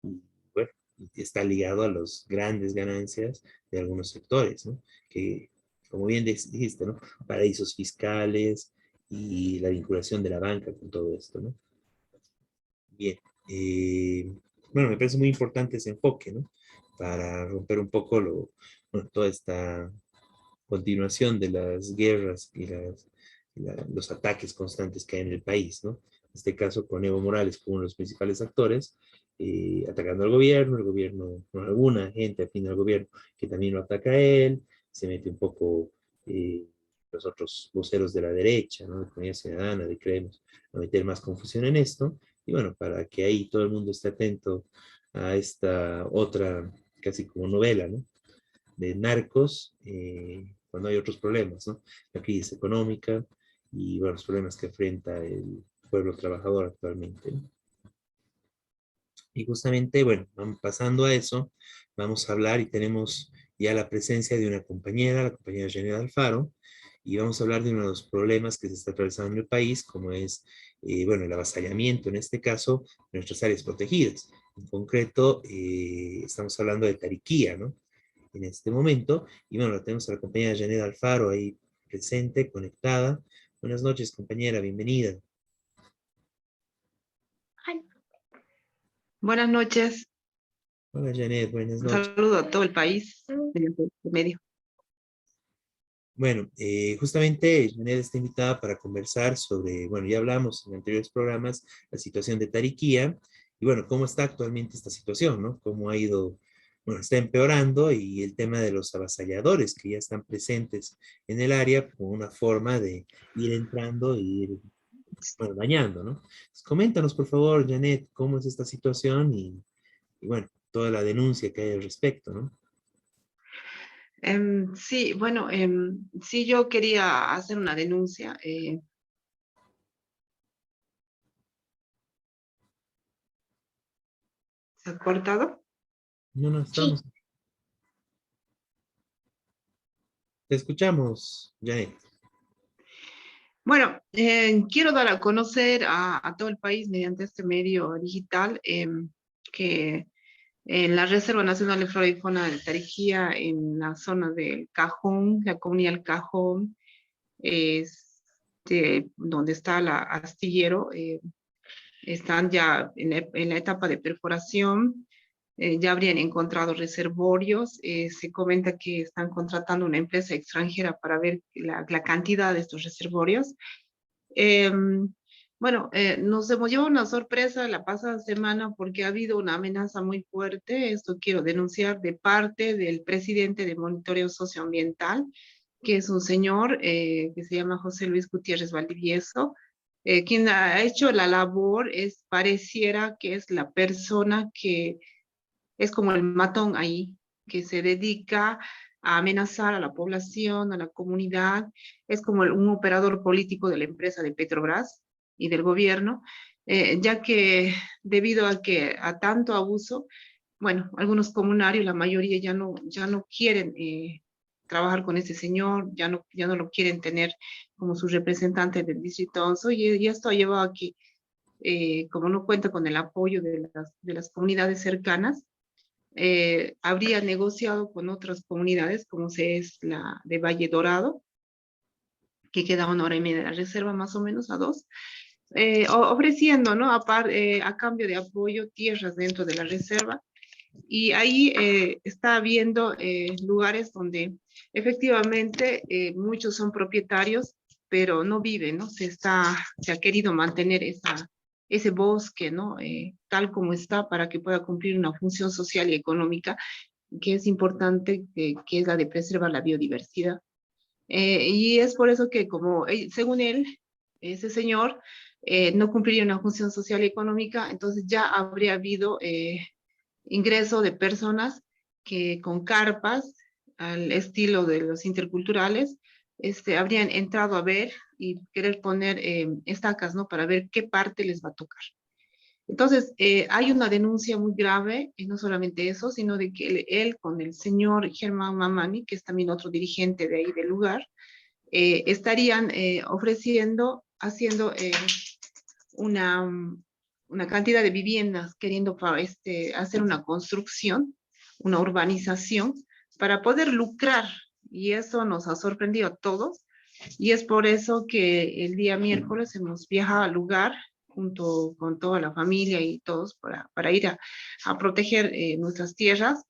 B: Y bueno, está ligado a las grandes ganancias de algunos sectores, ¿no? Que, como bien dijiste, ¿no? Paraísos fiscales y la vinculación de la banca con todo esto, ¿no? Bien. Bueno, me parece muy importante ese enfoque, ¿no? Para romper un poco bueno, toda esta continuación de las guerras y los ataques constantes que hay en el país, ¿no? En este caso con Evo Morales como uno de los principales actores, atacando al gobierno, el gobierno, con alguna gente afín al gobierno que también lo ataca a él, se mete un poco los otros voceros de la derecha, ¿no? De Comunidad Ciudadana, de Creemos, a meter más confusión en esto, y bueno, para que ahí todo el mundo esté atento a esta otra, casi como novela, ¿no? De narcos, cuando hay otros problemas, ¿no? La crisis económica y bueno, los problemas que enfrenta el pueblo trabajador actualmente, ¿no? Y justamente, bueno, vamos pasando a eso, vamos a hablar y tenemos ya la presencia de una compañera, la compañera Janet Alfaro, y vamos a hablar de uno de los problemas que se está atravesando en el país, como es, bueno, el avasallamiento, en este caso, de nuestras áreas protegidas. En concreto, estamos hablando de Tariquía, ¿no? En este momento, y bueno, la tenemos a la compañera Janet Alfaro ahí presente, conectada. Buenas noches, compañera, bienvenida.
E: Buenas noches,
B: Hola, Janet, buenas
E: un
B: noches.
E: saludo a todo el país mediante este medio.
B: Bueno, justamente Janet está invitada para conversar sobre, bueno, ya hablamos en anteriores programas, la situación de Tariquía, y bueno, cómo está actualmente esta situación, ¿no? Cómo ha ido, bueno, está empeorando y el tema de los avasalladores que ya están presentes en el área como una forma de ir entrando y ir, bueno, dañando, ¿no? Entonces, coméntanos, por favor, Janet, cómo es esta situación y bueno, toda la denuncia que hay al respecto, ¿no?
E: Sí, bueno, sí, yo quería hacer una denuncia. ¿Se ha cortado?
B: No, no, estamos. Te escuchamos, Janet.
E: Bueno, quiero dar a conocer a todo el país mediante este medio digital que en la Reserva Nacional de Flora y Fauna de Tariquía, en la zona del Cajón, la comunidad del Cajón, donde está la astillero, están ya en la etapa de perforación, ya habrían encontrado reservorios, se comenta que están contratando una empresa extranjera para ver la cantidad de estos reservorios. Bueno, nos hemos llevado una sorpresa la pasada semana porque ha habido una amenaza muy fuerte, esto quiero denunciar, de parte del presidente de Monitoreo Socioambiental, que es un señor que se llama José Luis Gutiérrez Valdivieso, quien ha hecho la labor, pareciera que es la persona que es como el matón ahí, que se dedica a amenazar a la población, a la comunidad, es como un operador político de la empresa de Petrobras y del gobierno, ya que debido a que a tanto abuso, bueno, algunos comunarios, la mayoría ya no quieren trabajar con ese señor, ya no lo quieren tener como su representante del distrito 11, y esto ha llevado a que, como no cuenta con el apoyo de las comunidades cercanas, habría negociado con otras comunidades, como es la de Valle Dorado, que queda a 1 hora y media de la reserva, más o menos, a 2, ofreciendo, ¿no? A cambio de apoyo, tierras dentro de la reserva. Y ahí está habiendo lugares donde efectivamente muchos son propietarios, pero no viven, ¿no? Se ha querido mantener ese bosque, ¿no? Tal como está para que pueda cumplir una función social y económica que es importante, que es la de preservar la biodiversidad. Y es por eso que, como según él, ese señor no cumpliría una función social y económica, entonces ya habría habido ingreso de personas que con carpas, al estilo de los interculturales, habrían entrado a ver y querer poner estacas, ¿no? Para ver qué parte les va a tocar. Entonces, hay una denuncia muy grave, y no solamente eso, sino de que él con el señor Germán Mamani, que es también otro dirigente de ahí del lugar, estarían ofreciendo, haciendo una cantidad de viviendas, queriendo hacer una construcción, una urbanización, para poder lucrar, y eso nos ha sorprendido a todos, y es por eso que el día miércoles hemos viajado al lugar, junto con toda la familia y todos, para ir a proteger nuestras tierras,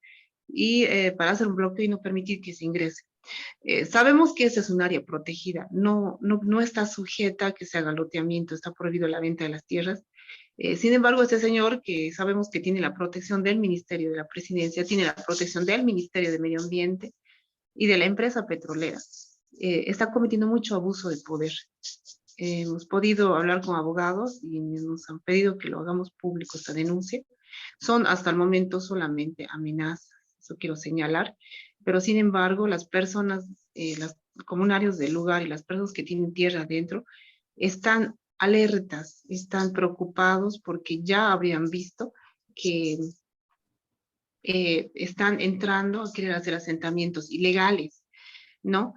E: y para hacer un bloqueo y no permitir que se ingrese. Sabemos que esa es un área protegida, no está sujeta a que se haga loteamiento, está prohibido la venta de las tierras. Sin embargo, este señor, que sabemos que tiene la protección del Ministerio de la Presidencia, tiene la protección del Ministerio de Medio Ambiente y de la empresa petrolera, está cometiendo mucho abuso de poder. Hemos podido hablar con abogados y nos han pedido que lo hagamos público esta denuncia. Son hasta el momento solamente amenazas, eso quiero señalar, pero sin embargo las personas, los comunarios del lugar y las personas que tienen tierra adentro están alertas, están preocupados porque ya habrían visto que están entrando a querer hacer asentamientos ilegales, ¿no?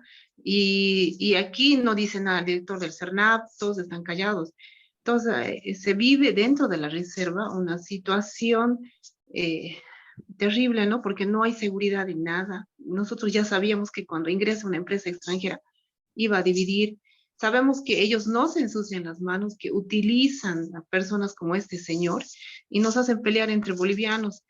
E: Y aquí no dice nada el director del CERNAP, todos están callados. Entonces, se vive dentro de la reserva una situación terrible, ¿no? Porque no hay seguridad en nada. Nosotros ya sabíamos que cuando ingresa una empresa extranjera iba a dividir. Sabemos que ellos no se ensucian las manos, que utilizan a personas como este señor y nos hacen pelear entre bolivianos.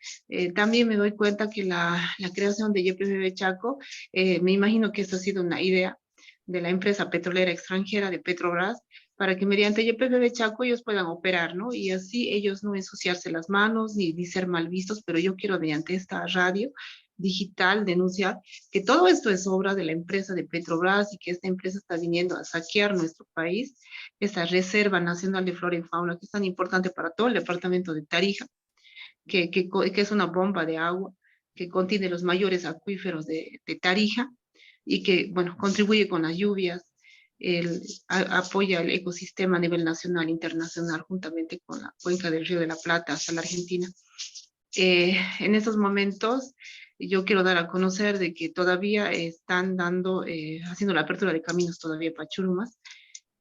E: También me doy cuenta que la creación de YPF Chaco, me imagino que esta ha sido una idea de la empresa petrolera extranjera de Petrobras, para que mediante YPF Chaco ellos puedan operar, ¿no? Y así ellos no ensuciarse las manos ni ser mal vistos, pero yo quiero mediante esta radio digital denunciar que todo esto es obra de la empresa de Petrobras y que esta empresa está viniendo a saquear nuestro país, esta Reserva Nacional de Flora y Fauna, que es tan importante para todo el departamento de Tarija, que es una bomba de agua, que contiene los mayores acuíferos de Tarija y que, bueno, contribuye con las lluvias, apoya el ecosistema a nivel nacional e internacional, juntamente con la cuenca del Río de la Plata hasta la Argentina. En estos momentos, yo quiero dar a conocer de que todavía están haciendo la apertura de caminos todavía para Churumas,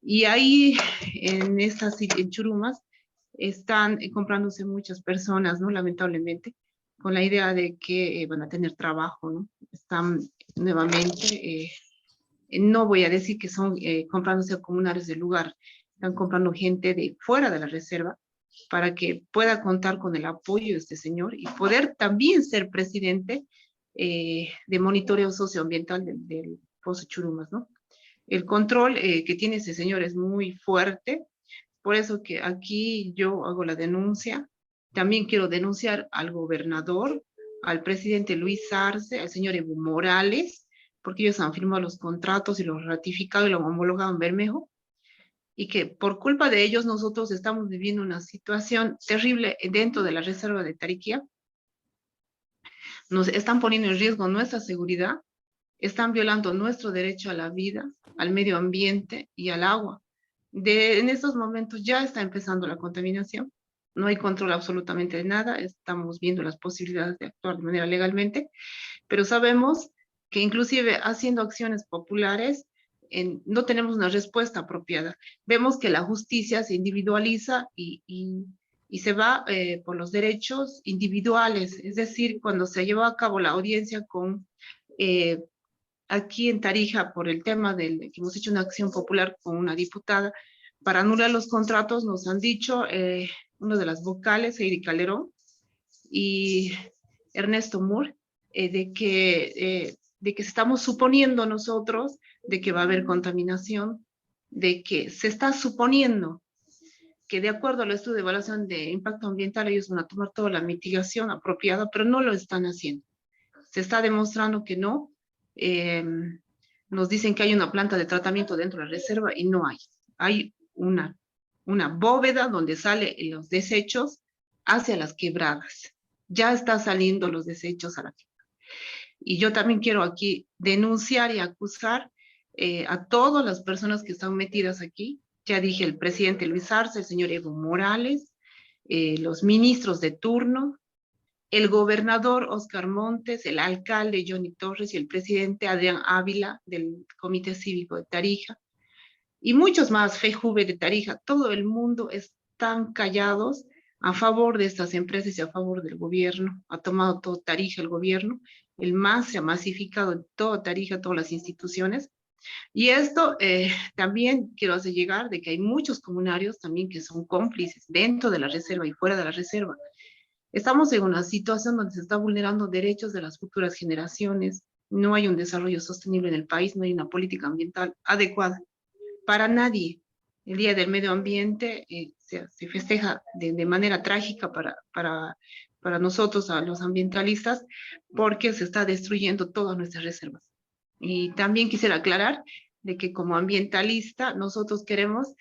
E: y ahí en Churumas están comprándose muchas personas, ¿no? Lamentablemente, con la idea de que van a tener trabajo, ¿no? Están nuevamente, no voy a decir que son comprándose a comunarios del lugar, están comprando gente de fuera de la reserva, para que pueda contar con el apoyo de este señor y poder también ser presidente de monitoreo socioambiental del Pozo Churumas, ¿no? El control que tiene ese señor es muy fuerte, por eso que aquí yo hago la denuncia. También quiero denunciar al gobernador, al presidente Luis Arce, al señor Evo Morales, porque ellos han firmado los contratos y los ratificado y lo han homologado en Bermejo, y que por culpa de ellos nosotros estamos viviendo una situación terrible dentro de la reserva de Tariquía. Nos están poniendo en riesgo nuestra seguridad, están violando nuestro derecho a la vida, al medio ambiente y al agua. En estos momentos ya está empezando la contaminación, no hay control absolutamente de nada, estamos viendo las posibilidades de actuar de manera legalmente, pero sabemos que inclusive haciendo acciones populares, no tenemos una respuesta apropiada. Vemos que la justicia se individualiza y se va por los derechos individuales, es decir, cuando se llevó a cabo la audiencia con aquí en Tarija por el tema que hemos hecho una acción popular con una diputada para anular los contratos, nos han dicho uno de las vocales, Heidi Calderón y Ernesto Moore, de que estamos suponiendo nosotros de que va a haber contaminación, de que se está suponiendo que de acuerdo al estudio de evaluación de impacto ambiental ellos van a tomar toda la mitigación apropiada, pero no lo están haciendo. Se está demostrando que no. Nos dicen que hay una planta de tratamiento dentro de la reserva y no hay. Hay una bóveda donde salen los desechos hacia las quebradas. Ya está saliendo los desechos a la quebrada. Y yo también quiero aquí denunciar y acusar a todas las personas que están metidas aquí. Ya dije, el presidente Luis Arce, el señor Evo Morales, los ministros de turno, el gobernador Oscar Montes, el alcalde Johnny Torres y el presidente Adrián Ávila del Comité Cívico de Tarija, y muchos más, FEJUVE de Tarija. Todo el mundo están callados a favor de estas empresas y a favor del gobierno. Ha tomado todo Tarija el gobierno, el MAS se ha masificado en toda Tarija, todas las instituciones. Y esto también quiero hacer llegar de que hay muchos comunarios también que son cómplices dentro de la reserva y fuera de la reserva. Estamos en una situación donde se está vulnerando derechos de las futuras generaciones, no hay un desarrollo sostenible en el país, no hay una política ambiental adecuada para nadie. El Día del Medio Ambiente se festeja de manera trágica para nosotros, a los ambientalistas, porque se está destruyendo todas nuestras reservas. Y también quisiera aclarar de que como ambientalista nosotros queremos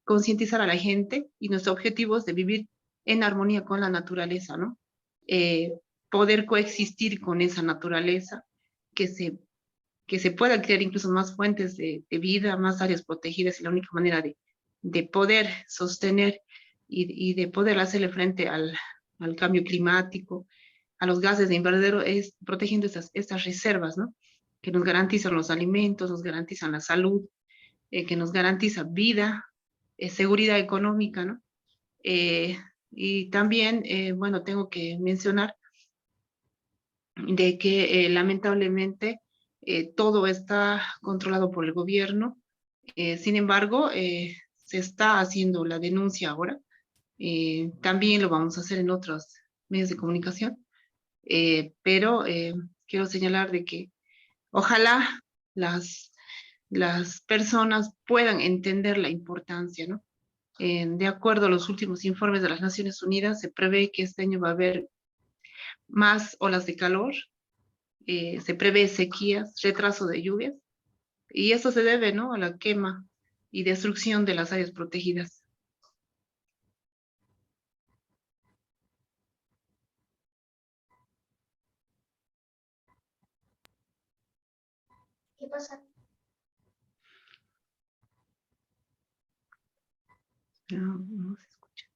E: concientizar a la gente y nuestro objetivo es de vivir en armonía con la naturaleza, ¿no? Poder coexistir con esa naturaleza, que se puedan crear incluso más fuentes de vida, más áreas protegidas, y la única manera de poder sostener y de poder hacerle frente al cambio climático, a los gases de invernadero, es protegiendo estas reservas, ¿no? Que nos garantizan los alimentos, nos garantizan la salud, que nos garantiza vida, seguridad económica, ¿no? Y también, bueno, tengo que mencionar de que lamentablemente todo está controlado por el gobierno. Sin embargo, se está haciendo la denuncia ahora. También lo vamos a hacer en otros medios de comunicación. Pero quiero señalar de que ojalá las personas puedan entender la importancia, ¿no? De acuerdo a los últimos informes de las Naciones Unidas, se prevé que este año va a haber más olas de calor, se prevé sequías, retraso de lluvias, y eso se debe, ¿no?, a la quema y destrucción de las áreas protegidas.
F: ¿Qué pasa?
E: No se escucha.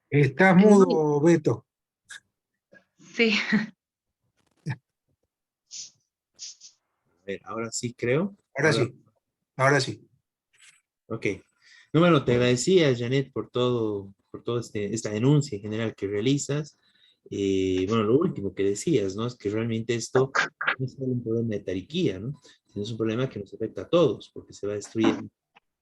C: Estás mudo, Beto.
E: Sí.
B: A ver, ahora sí creo.
C: Ahora sí, ahora sí.
B: Ok. No, bueno, te agradecía, Janet, por todo esta denuncia en general que realizas. Bueno, lo último que decías, ¿no? Es que realmente esto no es solo un problema de Tariquía, ¿no? Sino es un problema que nos afecta a todos, porque se va a destruir,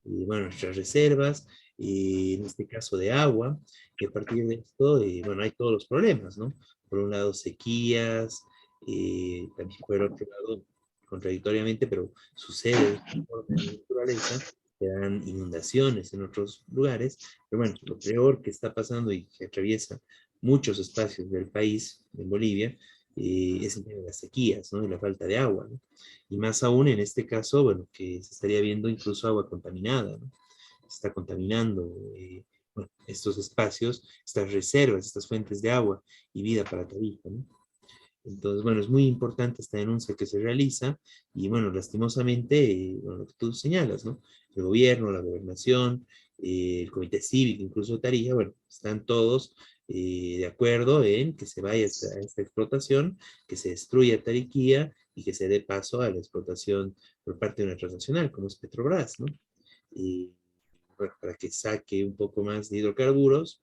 B: bueno, nuestras reservas, en este caso de agua, y a partir de esto, bueno, hay todos los problemas, ¿no? Por un lado, sequías, también por otro lado, contradictoriamente, pero sucede en la naturaleza, se dan inundaciones en otros lugares, pero bueno, lo peor que está pasando y que atraviesa muchos espacios del país, en Bolivia, es el tema de las sequías, ¿no? Y la falta de agua, ¿no? Y más aún en este caso, bueno, que se estaría viendo incluso agua contaminada, ¿no? Se está contaminando bueno, estos espacios, estas reservas, estas fuentes de agua y vida para Tarija, ¿no? Entonces, bueno, es muy importante esta denuncia que se realiza y, bueno, lastimosamente, bueno, lo que tú señalas, ¿no? El gobierno, la gobernación, el comité cívico, incluso Tarija, bueno, están todos de acuerdo en que se vaya a esta explotación, que se destruya Tariquía y que se dé paso a la explotación por parte de una transnacional como es Petrobras, ¿no? Y, bueno, para que saque un poco más de hidrocarburos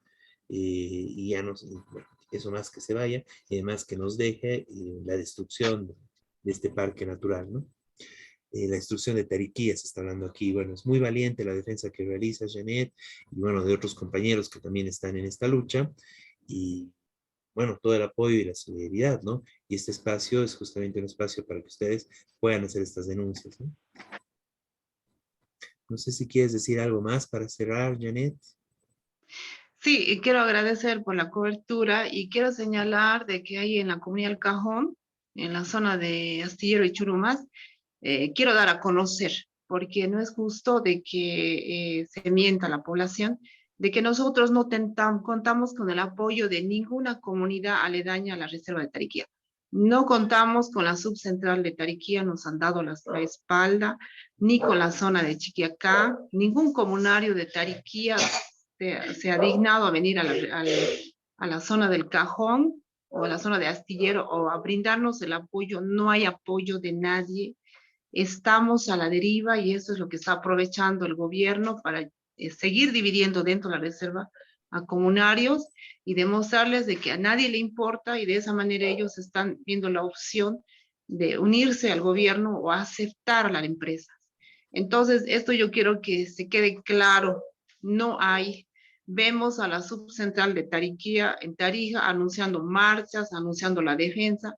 B: y ya no, bueno, eso más que se vaya, y además que nos deje la destrucción de este parque natural, ¿no? La destrucción de Tariquía se está hablando aquí. Bueno, es muy valiente la defensa que realiza Janet y bueno, de otros compañeros que también están en esta lucha y bueno, todo el apoyo y la solidaridad, ¿no? Y este espacio es justamente un espacio para que ustedes puedan hacer estas denuncias, ¿no? No sé si quieres decir algo más para cerrar, Janet.
E: Sí, y quiero agradecer por la cobertura y quiero señalar de que hay en la comunidad del Cajón, en la zona de Astillero y Churumas, quiero dar a conocer, porque no es justo de que se mienta a la población, de que nosotros no contamos con el apoyo de ninguna comunidad aledaña a la reserva de Tariquía. No contamos con la subcentral de Tariquía, nos han dado la espalda, ni con la zona de Chiquiacá, ningún comunario de Tariquía se ha dignado a venir a la zona del Cajón o a la zona de Astillero o a brindarnos el apoyo. No hay apoyo de nadie. Estamos a la deriva y eso es lo que está aprovechando el gobierno para seguir dividiendo dentro de la reserva a comunarios y demostrarles de que a nadie le importa, y de esa manera ellos están viendo la opción de unirse al gobierno o aceptar a la empresa. Entonces, esto yo quiero que se quede claro, no hay. Vemos a la subcentral de Tariquía en Tarija anunciando marchas, anunciando la defensa,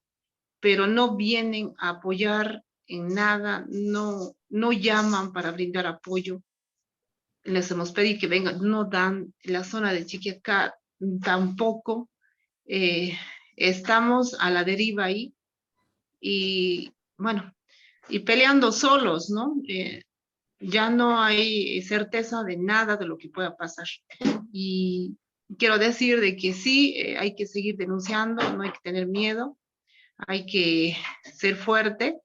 E: pero no vienen a apoyar en nada, no llaman para brindar apoyo. Les hemos pedido que vengan, no dan. La zona de Chiquiacá tampoco. Estamos a la deriva ahí y bueno, y peleando solos, ¿no? Ya no hay certeza de nada de lo que pueda pasar. Y quiero decir de que sí, hay que seguir denunciando, no hay que tener miedo, hay que ser fuerte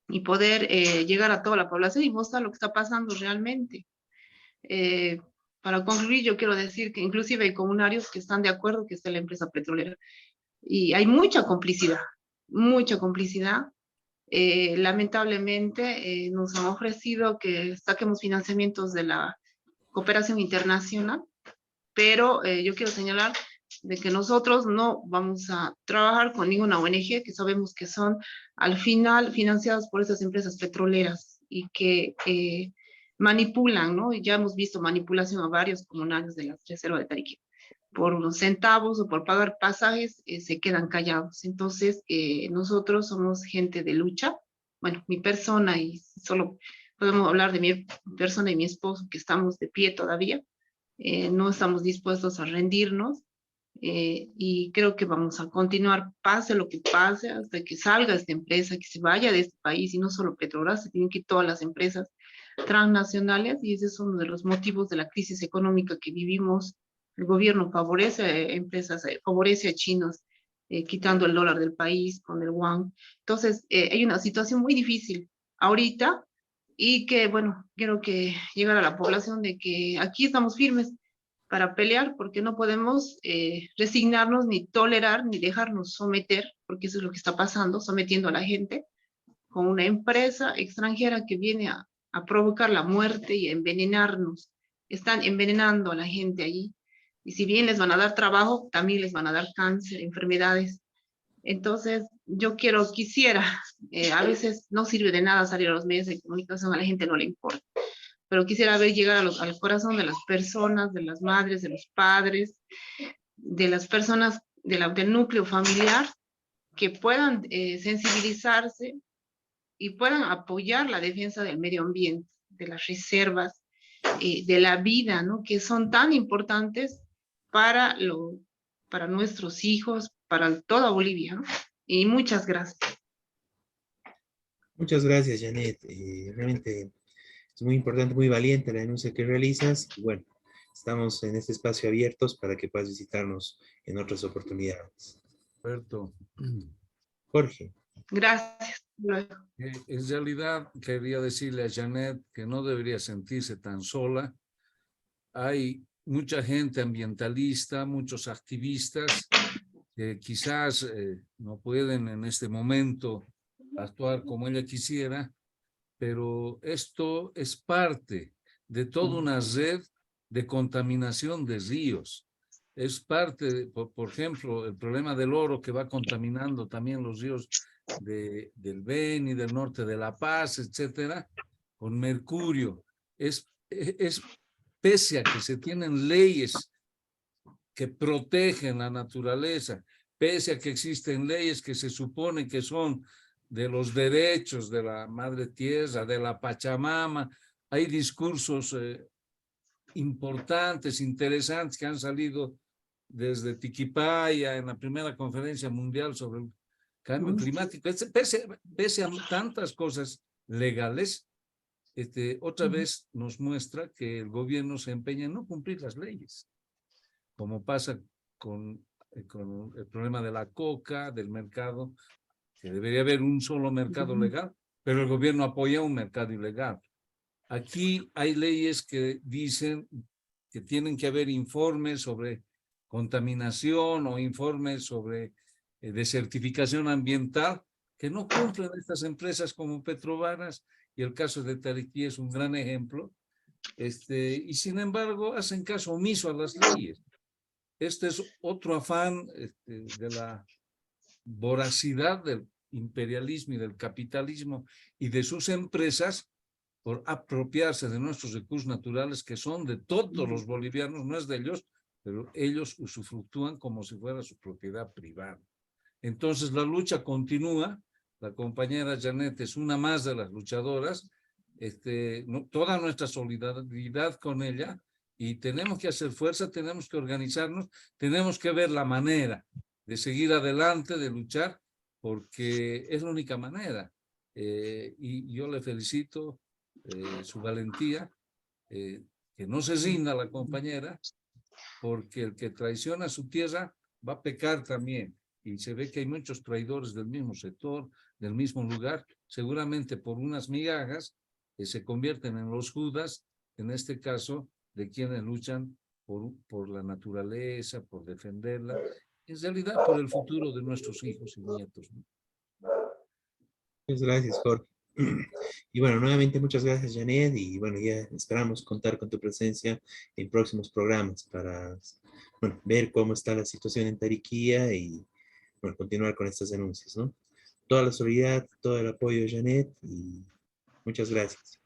E: y poder llegar a toda la población y mostrar lo que está pasando realmente. Para concluir, yo quiero decir que inclusive hay comunarios que están de acuerdo que esté la empresa petrolera. Y hay mucha complicidad, mucha complicidad. Lamentablemente nos han ofrecido que saquemos financiamientos de la cooperación internacional, pero yo quiero señalar de que nosotros no vamos a trabajar con ninguna ONG que sabemos que son al final financiadas por esas empresas petroleras y que manipulan, ¿no? Y ya hemos visto manipulación a varios comunarios de la reserva de Tariquía. Por unos centavos o por pagar pasajes, se quedan callados. Entonces, nosotros somos gente de lucha. Bueno, mi persona, y solo podemos hablar de mi persona y mi esposo, que estamos de pie todavía. No estamos dispuestos a rendirnos. Y creo que vamos a continuar, pase lo que pase, hasta que salga esta empresa, que se vaya de este país, y no solo Petrobras, se tienen que ir todas las empresas transnacionales, y ese es uno de los motivos de la crisis económica que vivimos. El gobierno favorece a empresas, favorece a chinos, quitando el dólar del país con el yuan. Entonces, hay una situación muy difícil ahorita, y que, bueno, quiero que llegar a la población de que aquí estamos firmes para pelear, porque no podemos resignarnos, ni tolerar, ni dejarnos someter, porque eso es lo que está pasando, sometiendo a la gente con una empresa extranjera que viene a provocar la muerte y a envenenarnos. Están envenenando a la gente allí. Y si bien les van a dar trabajo, también les van a dar cáncer, enfermedades. Entonces, yo quisiera, a veces no sirve de nada salir a los medios de comunicación, a la gente no le importa, pero quisiera ver llegar al corazón de las personas, de las madres, de los padres, de las personas del núcleo familiar, que puedan sensibilizarse y puedan apoyar la defensa del medio ambiente, de las reservas, de la vida, ¿no? Que son tan importantes para nuestros hijos, para toda Bolivia, ¿no? Y muchas gracias.
B: Muchas gracias, Janet. Realmente es muy importante, muy valiente la denuncia que realizas. Y bueno, estamos en este espacio abiertos para que puedas visitarnos en otras oportunidades.
D: Roberto.
B: Jorge.
E: Gracias.
D: En realidad, quería decirle a Janet que no debería sentirse tan sola. Hay mucha gente ambientalista, muchos activistas que quizás no pueden en este momento actuar como ella quisiera, pero esto es parte de toda una red de contaminación de ríos. Es parte, por ejemplo, el problema del oro que va contaminando también los ríos del Beni, del norte de La Paz, etcétera, con mercurio. Es pese a que se tienen leyes que protegen la naturaleza, pese a que existen leyes que se supone que son de los derechos de la madre tierra, de la Pachamama, hay discursos importantes, interesantes que han salido desde Tiquipaya en la primera conferencia mundial sobre el cambio climático. Pese a tantas cosas legales, otra vez nos muestra que el gobierno se empeña en no cumplir las leyes, como pasa con el problema de la coca, del mercado, que debería haber un solo mercado legal, pero el gobierno apoya un mercado ilegal. Aquí hay leyes que dicen que tienen que haber informes sobre contaminación o informes sobre desertificación ambiental que no cumplen estas empresas como Petrovaras, y el caso de Tariquí es un gran ejemplo, y sin embargo hacen caso omiso a las leyes. Este es otro afán de la voracidad del imperialismo y del capitalismo y de sus empresas por apropiarse de nuestros recursos naturales que son de todos los bolivianos, no es de ellos, pero ellos usufructúan como si fuera su propiedad privada. Entonces la lucha continúa, la compañera Janet es una más de las luchadoras, toda nuestra solidaridad con ella, y tenemos que hacer fuerza, tenemos que organizarnos, tenemos que ver la manera de seguir adelante, de luchar, porque es la única manera. Y yo le felicito su valentía, que no se rinda la compañera, porque el que traiciona su tierra va a pecar también. Y se ve que hay muchos traidores del mismo sector, del mismo lugar, seguramente por unas migajas que se convierten en los Judas, en este caso, de quienes luchan por la naturaleza, por defenderla, en realidad por el futuro de nuestros hijos y nietos, ¿no?
B: Muchas gracias, Jorge. Y bueno, nuevamente muchas gracias, Janet, y bueno, ya esperamos contar con tu presencia en próximos programas para, bueno, ver cómo está la situación en Tariquía y, bueno, continuar con estas denuncias, ¿no? Toda la solidaridad, todo el apoyo, Janet, y muchas gracias.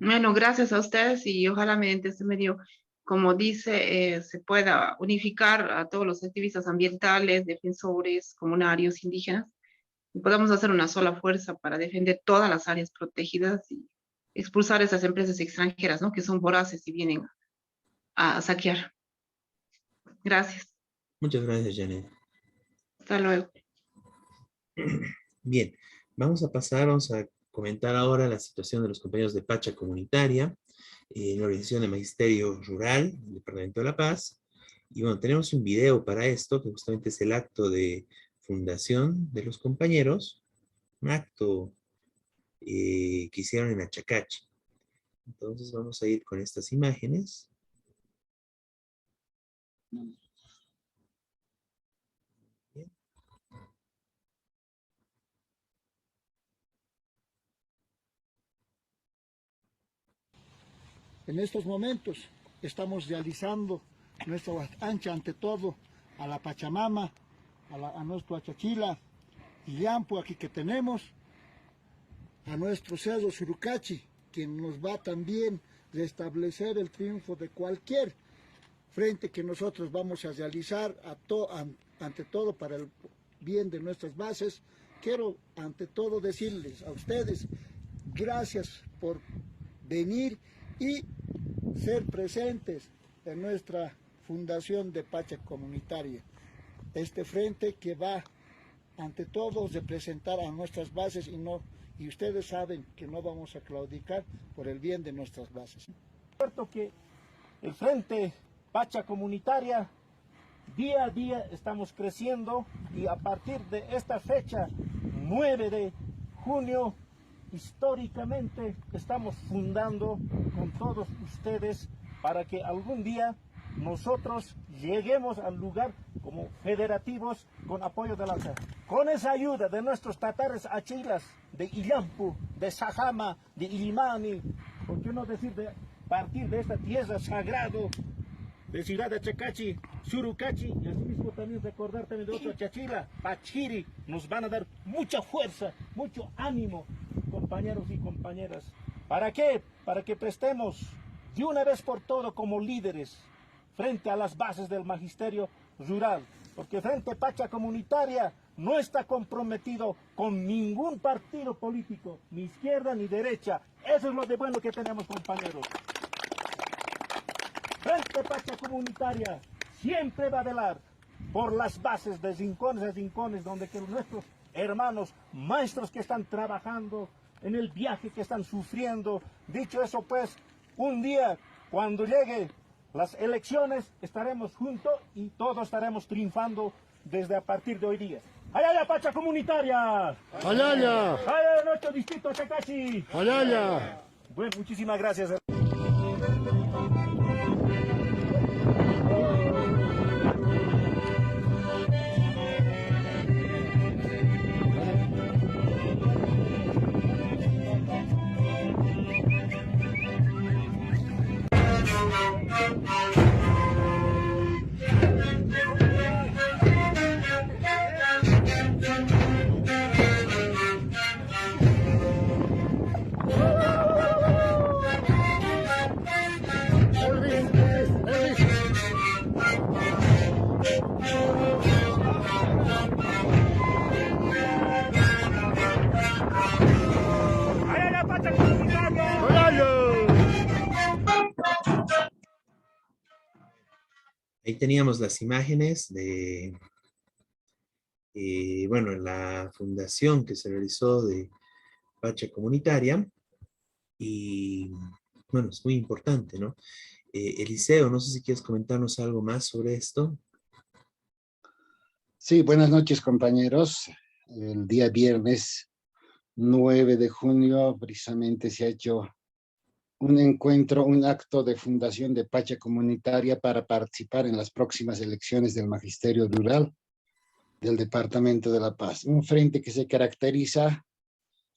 E: Bueno, gracias a ustedes y ojalá mediante este medio, como dice, se pueda unificar a todos los activistas ambientales, defensores, comunarios, indígenas, y podamos hacer una sola fuerza para defender todas las áreas protegidas y expulsar esas empresas extranjeras, ¿no? Que son voraces y vienen a saquear. Gracias.
B: Muchas gracias, Janet.
E: Hasta luego.
B: Bien, vamos a comentar ahora la situación de los compañeros de Pacha Comunitaria, en la organización de Magisterio Rural, del Departamento de La Paz. Y bueno, tenemos un video para esto, que justamente es el acto de fundación de los compañeros, un acto que hicieron en Achacachi. Entonces vamos a ir con estas imágenes.
G: En estos momentos estamos realizando nuestra ancha ante todo a la Pachamama, a nuestro Achachila y Yampu aquí que tenemos, a nuestro cerro Surucachi, quien nos va también a restablecer el triunfo de cualquier frente que nosotros vamos a realizar ante todo para el bien de nuestras bases. Quiero ante todo decirles a ustedes gracias por venir y ser presentes en nuestra fundación de Pacha Comunitaria. Este frente que va ante todo representar a nuestras bases y ustedes saben que no vamos a claudicar por el bien de nuestras bases.
H: Es cierto que el Frente Pacha Comunitaria día a día estamos creciendo y a partir de esta fecha 9 de junio históricamente estamos fundando con todos ustedes para que algún día nosotros lleguemos al lugar como federativos con apoyo de la OCDE. Con esa ayuda de nuestros tatares achilas, de Illampu, de Sajama, de Ilimani, ¿por qué no decir de partir de esta tierra sagrada de Ciudad de Achacachi, Surucachi, y asimismo también recordar también de otro Achachila, Pachiri, nos van a dar mucha fuerza, mucho ánimo, compañeros y compañeras. ¿Para qué? Para que prestemos de una vez por todo como líderes frente a las bases del magisterio rural, porque Frente Pacha Comunitaria no está comprometido con ningún partido político, ni izquierda ni derecha. Eso es lo de bueno que tenemos, compañeros. Frente Pacha Comunitaria siempre va a velar por las bases de rincones a rincones donde que nuestros hermanos maestros que están trabajando en el viaje que están sufriendo. Dicho eso, pues, un día, cuando llegue las elecciones, estaremos juntos y todos estaremos triunfando desde a partir de hoy día. ¡Ayaya, Pacha Comunitaria!
G: ¡Ayaya!
H: ¡Ayaya, nuestro distrito Chacachi!
G: ¡Ayaya!
H: Bueno, muchísimas gracias. ¡Ayaya, Pacha Comunitaria!
B: Ahí teníamos las imágenes de, bueno, la fundación que se realizó de Pacha Comunitaria. Y, bueno, es muy importante, ¿no? Eliseo, no sé si quieres comentarnos algo más sobre esto.
I: Sí, buenas noches, compañeros. El día viernes 9 de junio precisamente se ha hecho un encuentro, un acto de fundación de Pacha Comunitaria para participar en las próximas elecciones del Magisterio Rural del Departamento de La Paz. Un frente que se caracteriza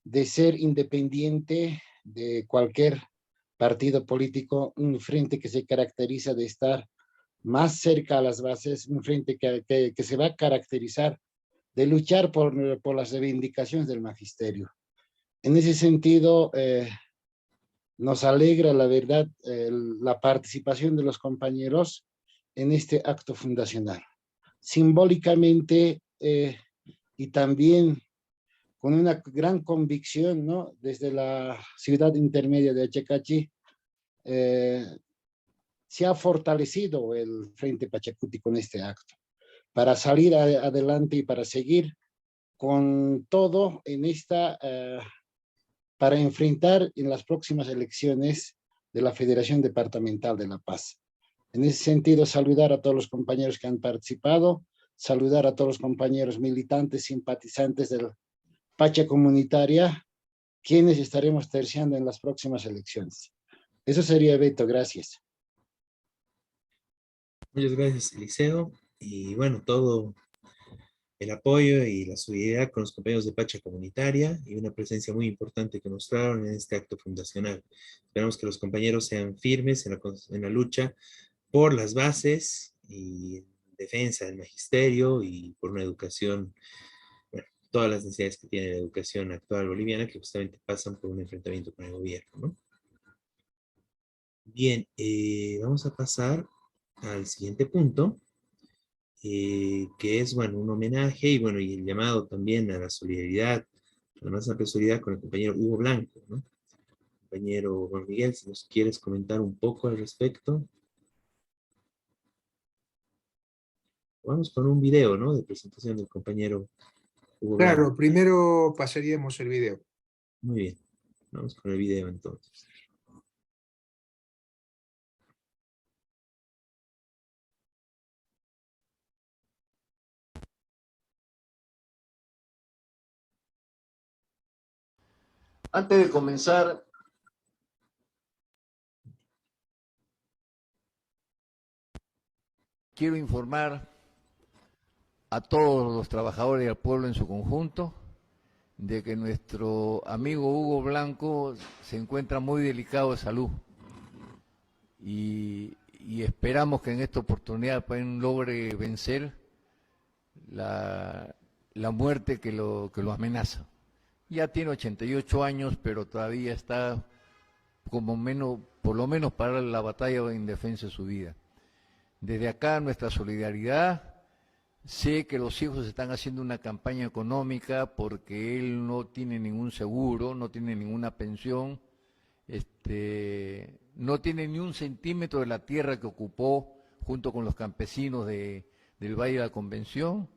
I: de ser independiente de cualquier partido político, un frente que se caracteriza de estar más cerca a las bases, un frente que se va a caracterizar de luchar por las reivindicaciones del magisterio. En ese sentido, nos alegra, la verdad, la participación de los compañeros en este acto fundacional. Simbólicamente y también con una gran convicción, ¿no? Desde la ciudad intermedia de Achacachi, se ha fortalecido el Frente Pachacuti con este acto, para salir adelante y para seguir con todo en esta, para enfrentar en las próximas elecciones de la Federación Departamental de La Paz. En ese sentido, saludar a todos los compañeros que han participado, saludar a todos los compañeros militantes, simpatizantes del Pacha Comunitaria, quienes estaremos terciando en las próximas elecciones. Eso sería, Beto, gracias.
B: Muchas gracias, Eliseo. Y bueno, todo el apoyo y la solidaridad con los compañeros de Pacha Comunitaria y una presencia muy importante que mostraron en este acto fundacional. Esperamos que los compañeros sean firmes en la lucha por las bases y defensa del magisterio y por una educación, bueno, todas las necesidades que tiene la educación actual boliviana que justamente pasan por un enfrentamiento con el gobierno, ¿no? Bien, vamos a pasar al siguiente punto, que es, bueno, un homenaje y, bueno, y el llamado también a la solidaridad, a la más amplia solidaridad con el compañero Hugo Blanco, ¿no? Compañero Juan Miguel, si nos quieres comentar un poco al respecto. Vamos con un video, ¿no? De presentación del compañero Hugo Blanco.
C: Claro, primero pasaríamos el video.
B: Muy bien, vamos con el video entonces.
J: Antes de comenzar, quiero informar a todos los trabajadores y al pueblo en su conjunto de que nuestro amigo Hugo Blanco se encuentra muy delicado de salud y esperamos que en esta oportunidad logre vencer la muerte que lo amenaza. Ya tiene 88 años, pero todavía está por lo menos para la batalla en defensa de su vida. Desde acá nuestra solidaridad. Sé que los hijos están haciendo una campaña económica porque él no tiene ningún seguro, no tiene ninguna pensión, no tiene ni un centímetro de la tierra que ocupó junto con los campesinos del Valle de la Convención.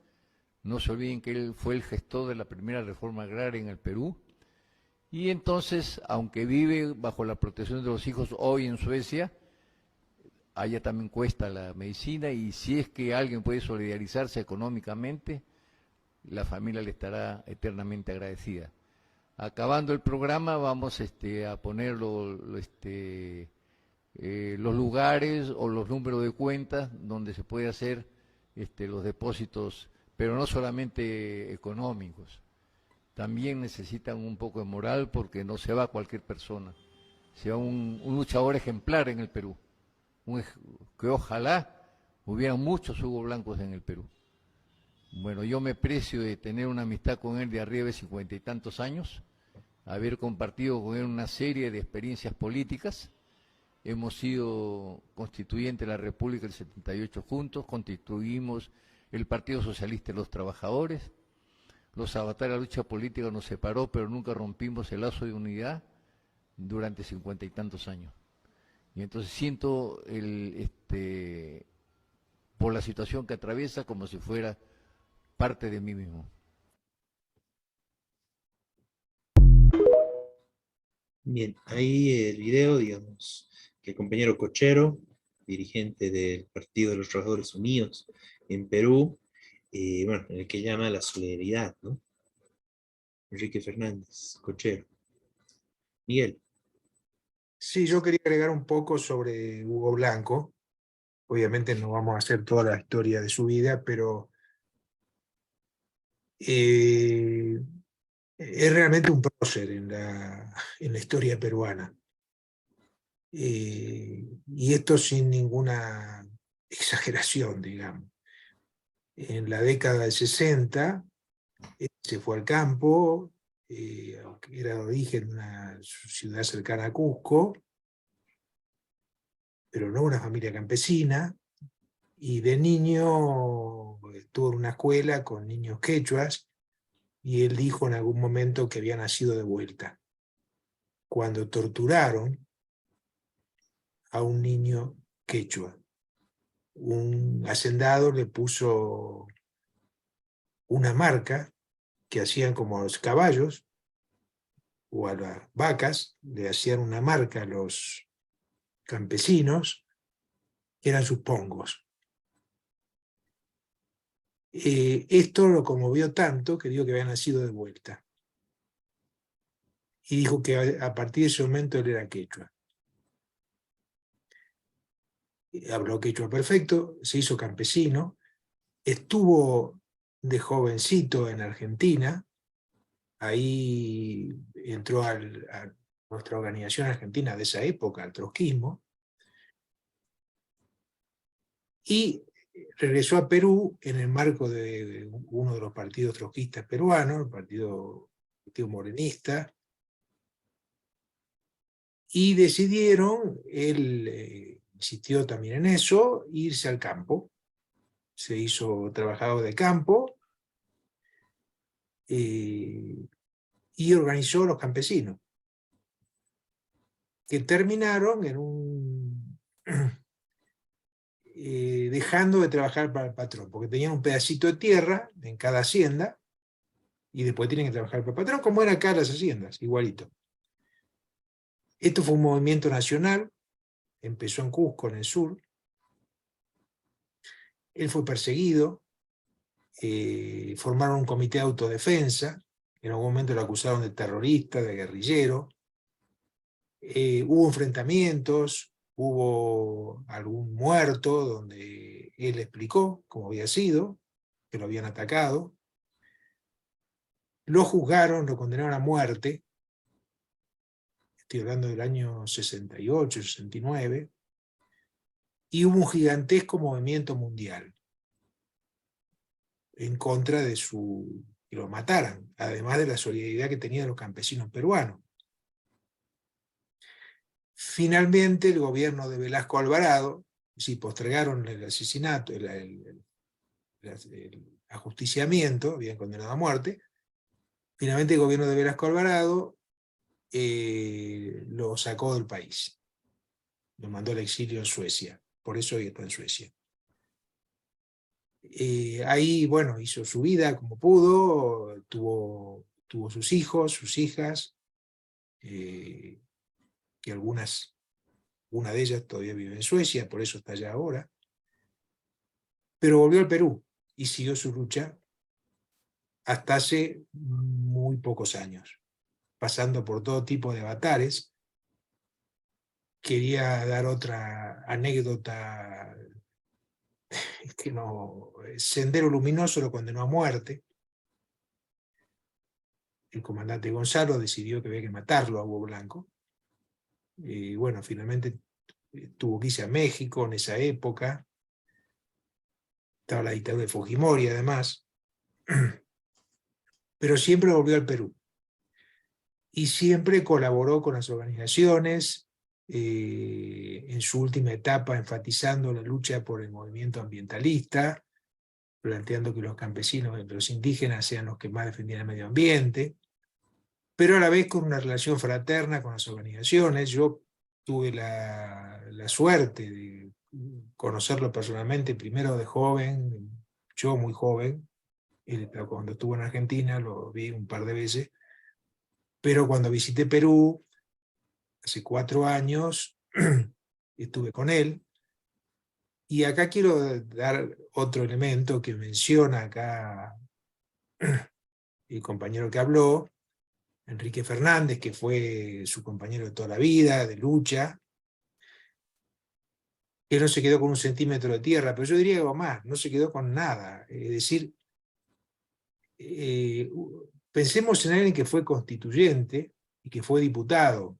J: No se olviden que él fue el gestor de la primera reforma agraria en el Perú Y entonces, aunque vive bajo la protección de los hijos hoy en Suecia, allá también cuesta la medicina, y si es que alguien puede solidarizarse económicamente, la familia le estará eternamente agradecida. Acabando el programa vamos a poner los lugares o los números de cuentas donde se puede hacer los depósitos, pero no solamente económicos. También necesitan un poco de moral, porque no se va cualquier persona, se va un luchador ejemplar en el Perú, que ojalá hubiera muchos Hugo Blancos en el Perú. Bueno, yo me precio de tener una amistad con él de arriba de 50 y tantos años, haber compartido con él una serie de experiencias políticas. Hemos sido constituyentes de la República del 78 juntos, constituimos el Partido Socialista de los Trabajadores. Los avatares de la lucha política nos separó, pero nunca rompimos el lazo de unidad durante 50 y tantos años. Y entonces siento por la situación que atraviesa, como si fuera parte de mí mismo.
B: Bien, ahí el video, digamos, que el compañero Cochero, dirigente del Partido de los Trabajadores Unidos en Perú, bueno, en el que llama a la solidaridad, ¿no? Enrique Fernández, Cochero. Miguel.
C: Sí, yo quería agregar un poco sobre Hugo Blanco. Obviamente no vamos a hacer toda la historia de su vida, pero es realmente un prócer en la historia peruana. Y esto sin ninguna exageración, digamos. En la década del 60 se fue al campo, aunque era de origen de una ciudad cercana a Cusco, pero no una familia campesina, y de niño estuvo en una escuela con niños quechuas, y él dijo en algún momento que había nacido de vuelta, cuando torturaron a un niño quechua. Un hacendado le puso una marca que hacían como a los caballos o a las vacas, le hacían una marca a los campesinos, que eran sus pongos. Esto lo conmovió tanto que dijo que había nacido de vuelta. Y dijo que a partir de ese momento él era quechua. Habló quechua perfecto, se hizo campesino, estuvo de jovencito en Argentina, ahí entró a nuestra organización argentina de esa época, al trotskismo, y regresó a Perú en el marco de uno de los partidos trotskistas peruanos, el partido morenista, y decidieron, él insistió también en eso, irse al campo. Se hizo trabajador de campo y organizó a los campesinos, que terminaron en dejando de trabajar para el patrón, porque tenían un pedacito de tierra en cada hacienda, y después tienen que trabajar para el patrón, como era acá las haciendas, igualito. Esto fue un movimiento nacional, empezó en Cusco, en el sur. Él fue perseguido, formaron un comité de autodefensa, en algún momento lo acusaron de terrorista, de guerrillero. Hubo enfrentamientos, hubo algún muerto donde él explicó cómo había sido, que lo habían atacado. Lo juzgaron, lo condenaron a muerte. Estoy hablando del año 68, 69. Y hubo un gigantesco movimiento mundial en contra de que lo mataran, además de la solidaridad que tenían los campesinos peruanos. Finalmente el gobierno de Velasco Alvarado, sí, postergaron el asesinato, el ajusticiamiento, habían condenado a muerte. Finalmente el gobierno de Velasco Alvarado lo sacó del país, lo mandó al exilio en Suecia, por eso hoy está en Suecia. Ahí, bueno, hizo su vida como pudo, tuvo sus hijos, sus hijas, que una de ellas todavía vive en Suecia, por eso está allá ahora, pero volvió al Perú y siguió su lucha hasta hace muy pocos años, pasando por todo tipo de avatares. Quería dar otra anécdota, que no, Sendero Luminoso lo condenó a muerte. El comandante Gonzalo decidió que había que matarlo a Hugo Blanco. Y bueno, finalmente tuvo que irse a México en esa época. Estaba la dictadura de Fujimori, además. Pero siempre volvió al Perú. Y siempre colaboró con las organizaciones, en su última etapa enfatizando la lucha por el movimiento ambientalista, planteando que los campesinos, los indígenas sean los que más defendían el medio ambiente, pero a la vez con una relación fraterna con las organizaciones. Yo tuve la suerte de conocerlo personalmente, primero de joven, yo muy joven, cuando estuvo en Argentina lo vi un par de veces, pero cuando visité Perú, hace 4 años, estuve con él, y acá quiero dar otro elemento que menciona acá el compañero que habló, Enrique Fernández, que fue su compañero de toda la vida, de lucha, que no se quedó con 1 centímetro de tierra, pero yo diría algo más, no se quedó con nada. Es decir, pensemos en alguien que fue constituyente y que fue diputado,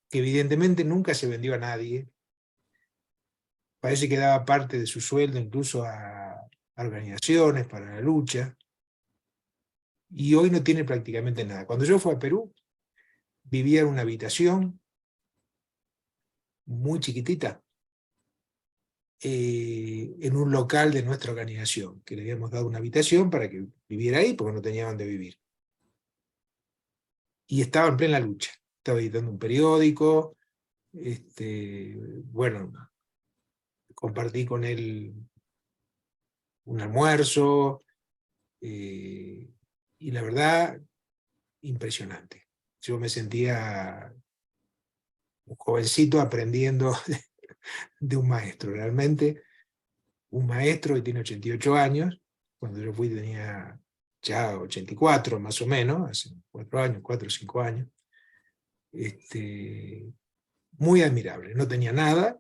C: que evidentemente nunca se vendió a nadie, parece que daba parte de su sueldo incluso a organizaciones para la lucha, y hoy no tiene prácticamente nada. Cuando yo fui a Perú, vivía en una habitación muy chiquitita, en un local de nuestra organización, que le habíamos dado una habitación para que viviera ahí, porque no tenía dónde vivir. Y estaba en plena lucha, estaba editando un periódico, bueno, compartí con él un almuerzo, y la verdad, impresionante. Yo me sentía un jovencito aprendiendo de un maestro, realmente un maestro que tiene 88 años, cuando yo fui tenía ya 84 más o menos, hace 4 años, 4 o 5 años, muy admirable, no tenía nada.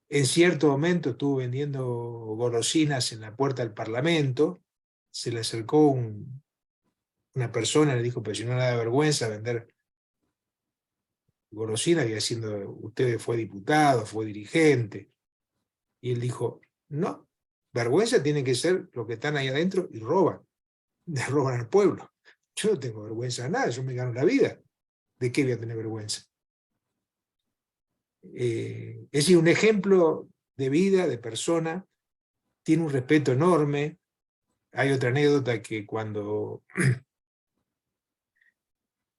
C: En cierto momento estuvo vendiendo golosinas en la puerta del Parlamento, se le acercó una persona, le dijo, pero si no le da vergüenza vender golosinas, y diciendo, usted fue diputado, fue dirigente. Y él dijo, no, vergüenza tiene que ser los que están ahí adentro y roban, le roban al pueblo. Yo no tengo vergüenza de nada, yo me gano la vida. ¿De qué voy a tener vergüenza? Es decir, un ejemplo de vida, de persona, tiene un respeto enorme. Hay otra anécdota que cuando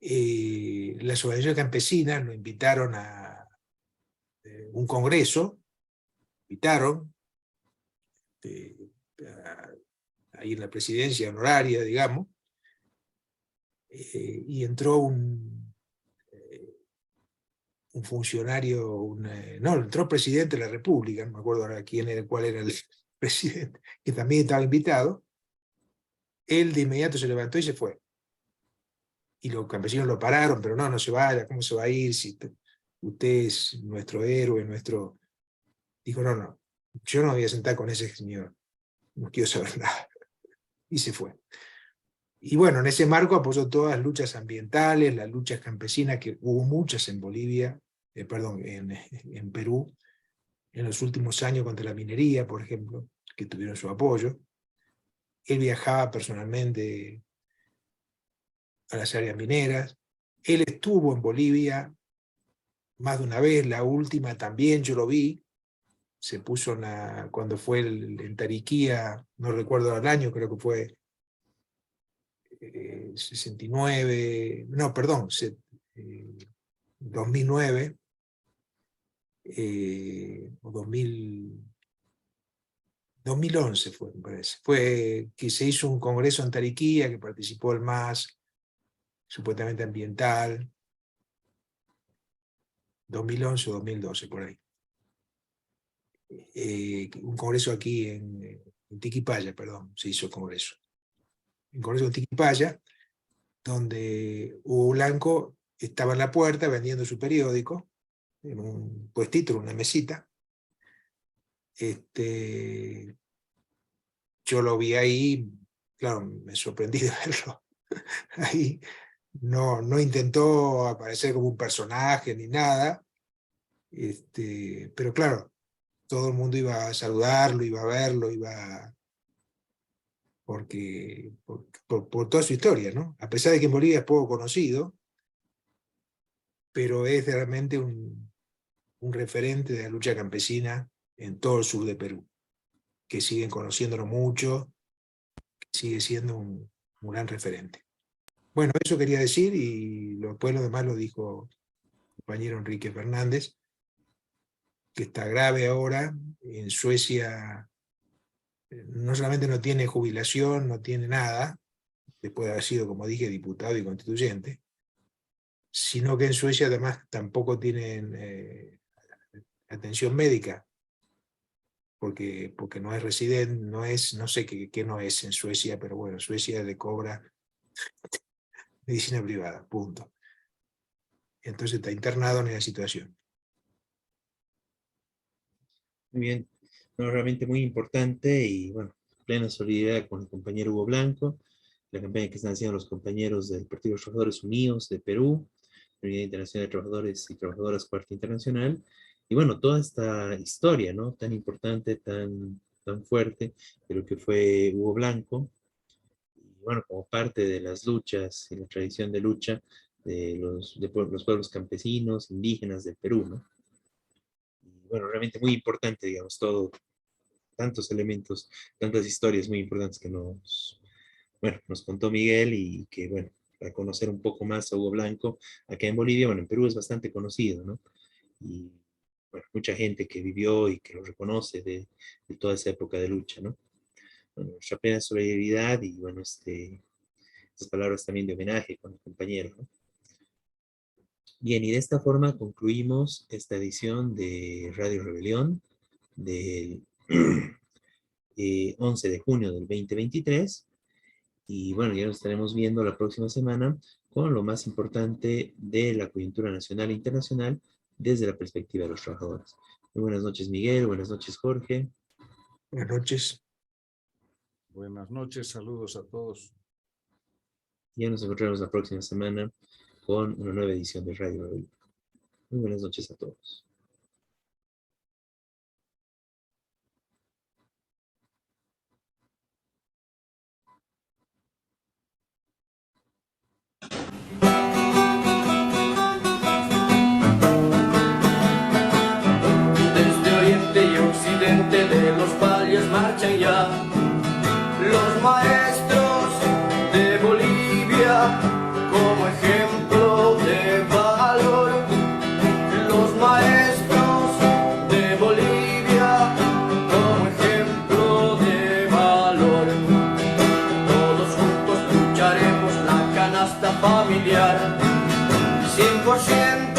C: las organizaciones campesinas lo invitaron a un congreso, invitaron ahí en la presidencia honoraria, digamos, y entró un funcionario, no, entró presidente de la República, no me acuerdo ahora cuál era el presidente, que también estaba invitado. Él de inmediato se levantó y se fue. Y los campesinos lo pararon, pero no se vaya, ¿cómo se va a ir? Si usted es nuestro héroe, nuestro... Dijo, no, yo no me voy a sentar con ese señor, no quiero saber nada. Y se fue. Y bueno, en ese marco apoyó todas las luchas ambientales, las luchas campesinas, que hubo muchas en Bolivia, en Perú, en los últimos años contra la minería, por ejemplo, que tuvieron su apoyo. Él viajaba personalmente a las áreas mineras. Él estuvo en Bolivia más de una vez, la última también yo lo vi, se puso cuando fue en Tariquía, no recuerdo el año, creo que fue 69, no, perdón, 2009, o 2011 fue, me parece. Fue que se hizo un congreso en Tariquía, que participó el MAS, supuestamente ambiental, 2011 o 2012, por ahí. Un congreso aquí en Tiquipaya, perdón, se hizo el congreso. Un congreso en Tiquipaya, donde Hugo Blanco estaba en la puerta vendiendo su periódico, en un puestito, en una mesita. Yo lo vi ahí, claro, me sorprendí de verlo. Ahí no intentó aparecer como un personaje ni nada, pero claro, todo el mundo iba a saludarlo, iba a verlo, por toda su historia, ¿no? A pesar de que en Bolivia es poco conocido, pero es realmente un referente de la lucha campesina en todo el sur de Perú, que siguen conociéndolo mucho, sigue siendo un gran referente. Bueno, eso quería decir, y después lo demás lo dijo el compañero Enrique Fernández, que está grave ahora. En Suecia no solamente no tiene jubilación, no tiene nada, después de haber sido, como dije, diputado y constituyente, sino que en Suecia además tampoco tienen atención médica, porque no es residente, no sé qué no es en Suecia, pero bueno, Suecia le cobra medicina privada, punto. Entonces está internado en esa situación.
B: Muy bien, no, realmente muy importante y bueno, plena solidaridad con el compañero Hugo Blanco, la campaña que están haciendo los compañeros del Partido de los Trabajadores Unidos de Perú, la Unidad Internacional de Trabajadores y Trabajadoras Cuarta Internacional, y bueno, toda esta historia, ¿no? Tan importante, tan fuerte, de lo que fue Hugo Blanco, y bueno, como parte de las luchas y la tradición de lucha de los pueblos campesinos, indígenas del Perú, ¿no? Y bueno, realmente muy importante, digamos, tantos elementos, tantas historias muy importantes que nos contó Miguel y que, bueno, para conocer un poco más a Hugo Blanco, acá en Bolivia, bueno, en Perú es bastante conocido, ¿no? Y, bueno, mucha gente que vivió y que lo reconoce de toda esa época de lucha, ¿no? Bueno, nuestra plena solidaridad y, bueno, estas palabras también de homenaje con el compañero, ¿no? Bien, y de esta forma concluimos esta edición de Radio Rebelión del 11 de junio del 2023. Y bueno, ya nos estaremos viendo la próxima semana con lo más importante de la coyuntura nacional e internacional desde la perspectiva de los trabajadores. Muy buenas noches, Miguel. Buenas noches, Jorge.
C: Buenas noches.
D: Buenas noches, saludos a todos.
B: Ya nos encontraremos la próxima semana con una nueva edición de Radio Rebelión. Muy buenas noches a todos.
A: Desde oriente y occidente de los valles marchan ya los maestros de Bolivia como ejemplo de valor. Los maestros de Bolivia como ejemplo de valor. Todos juntos lucharemos la canasta familiar 100%.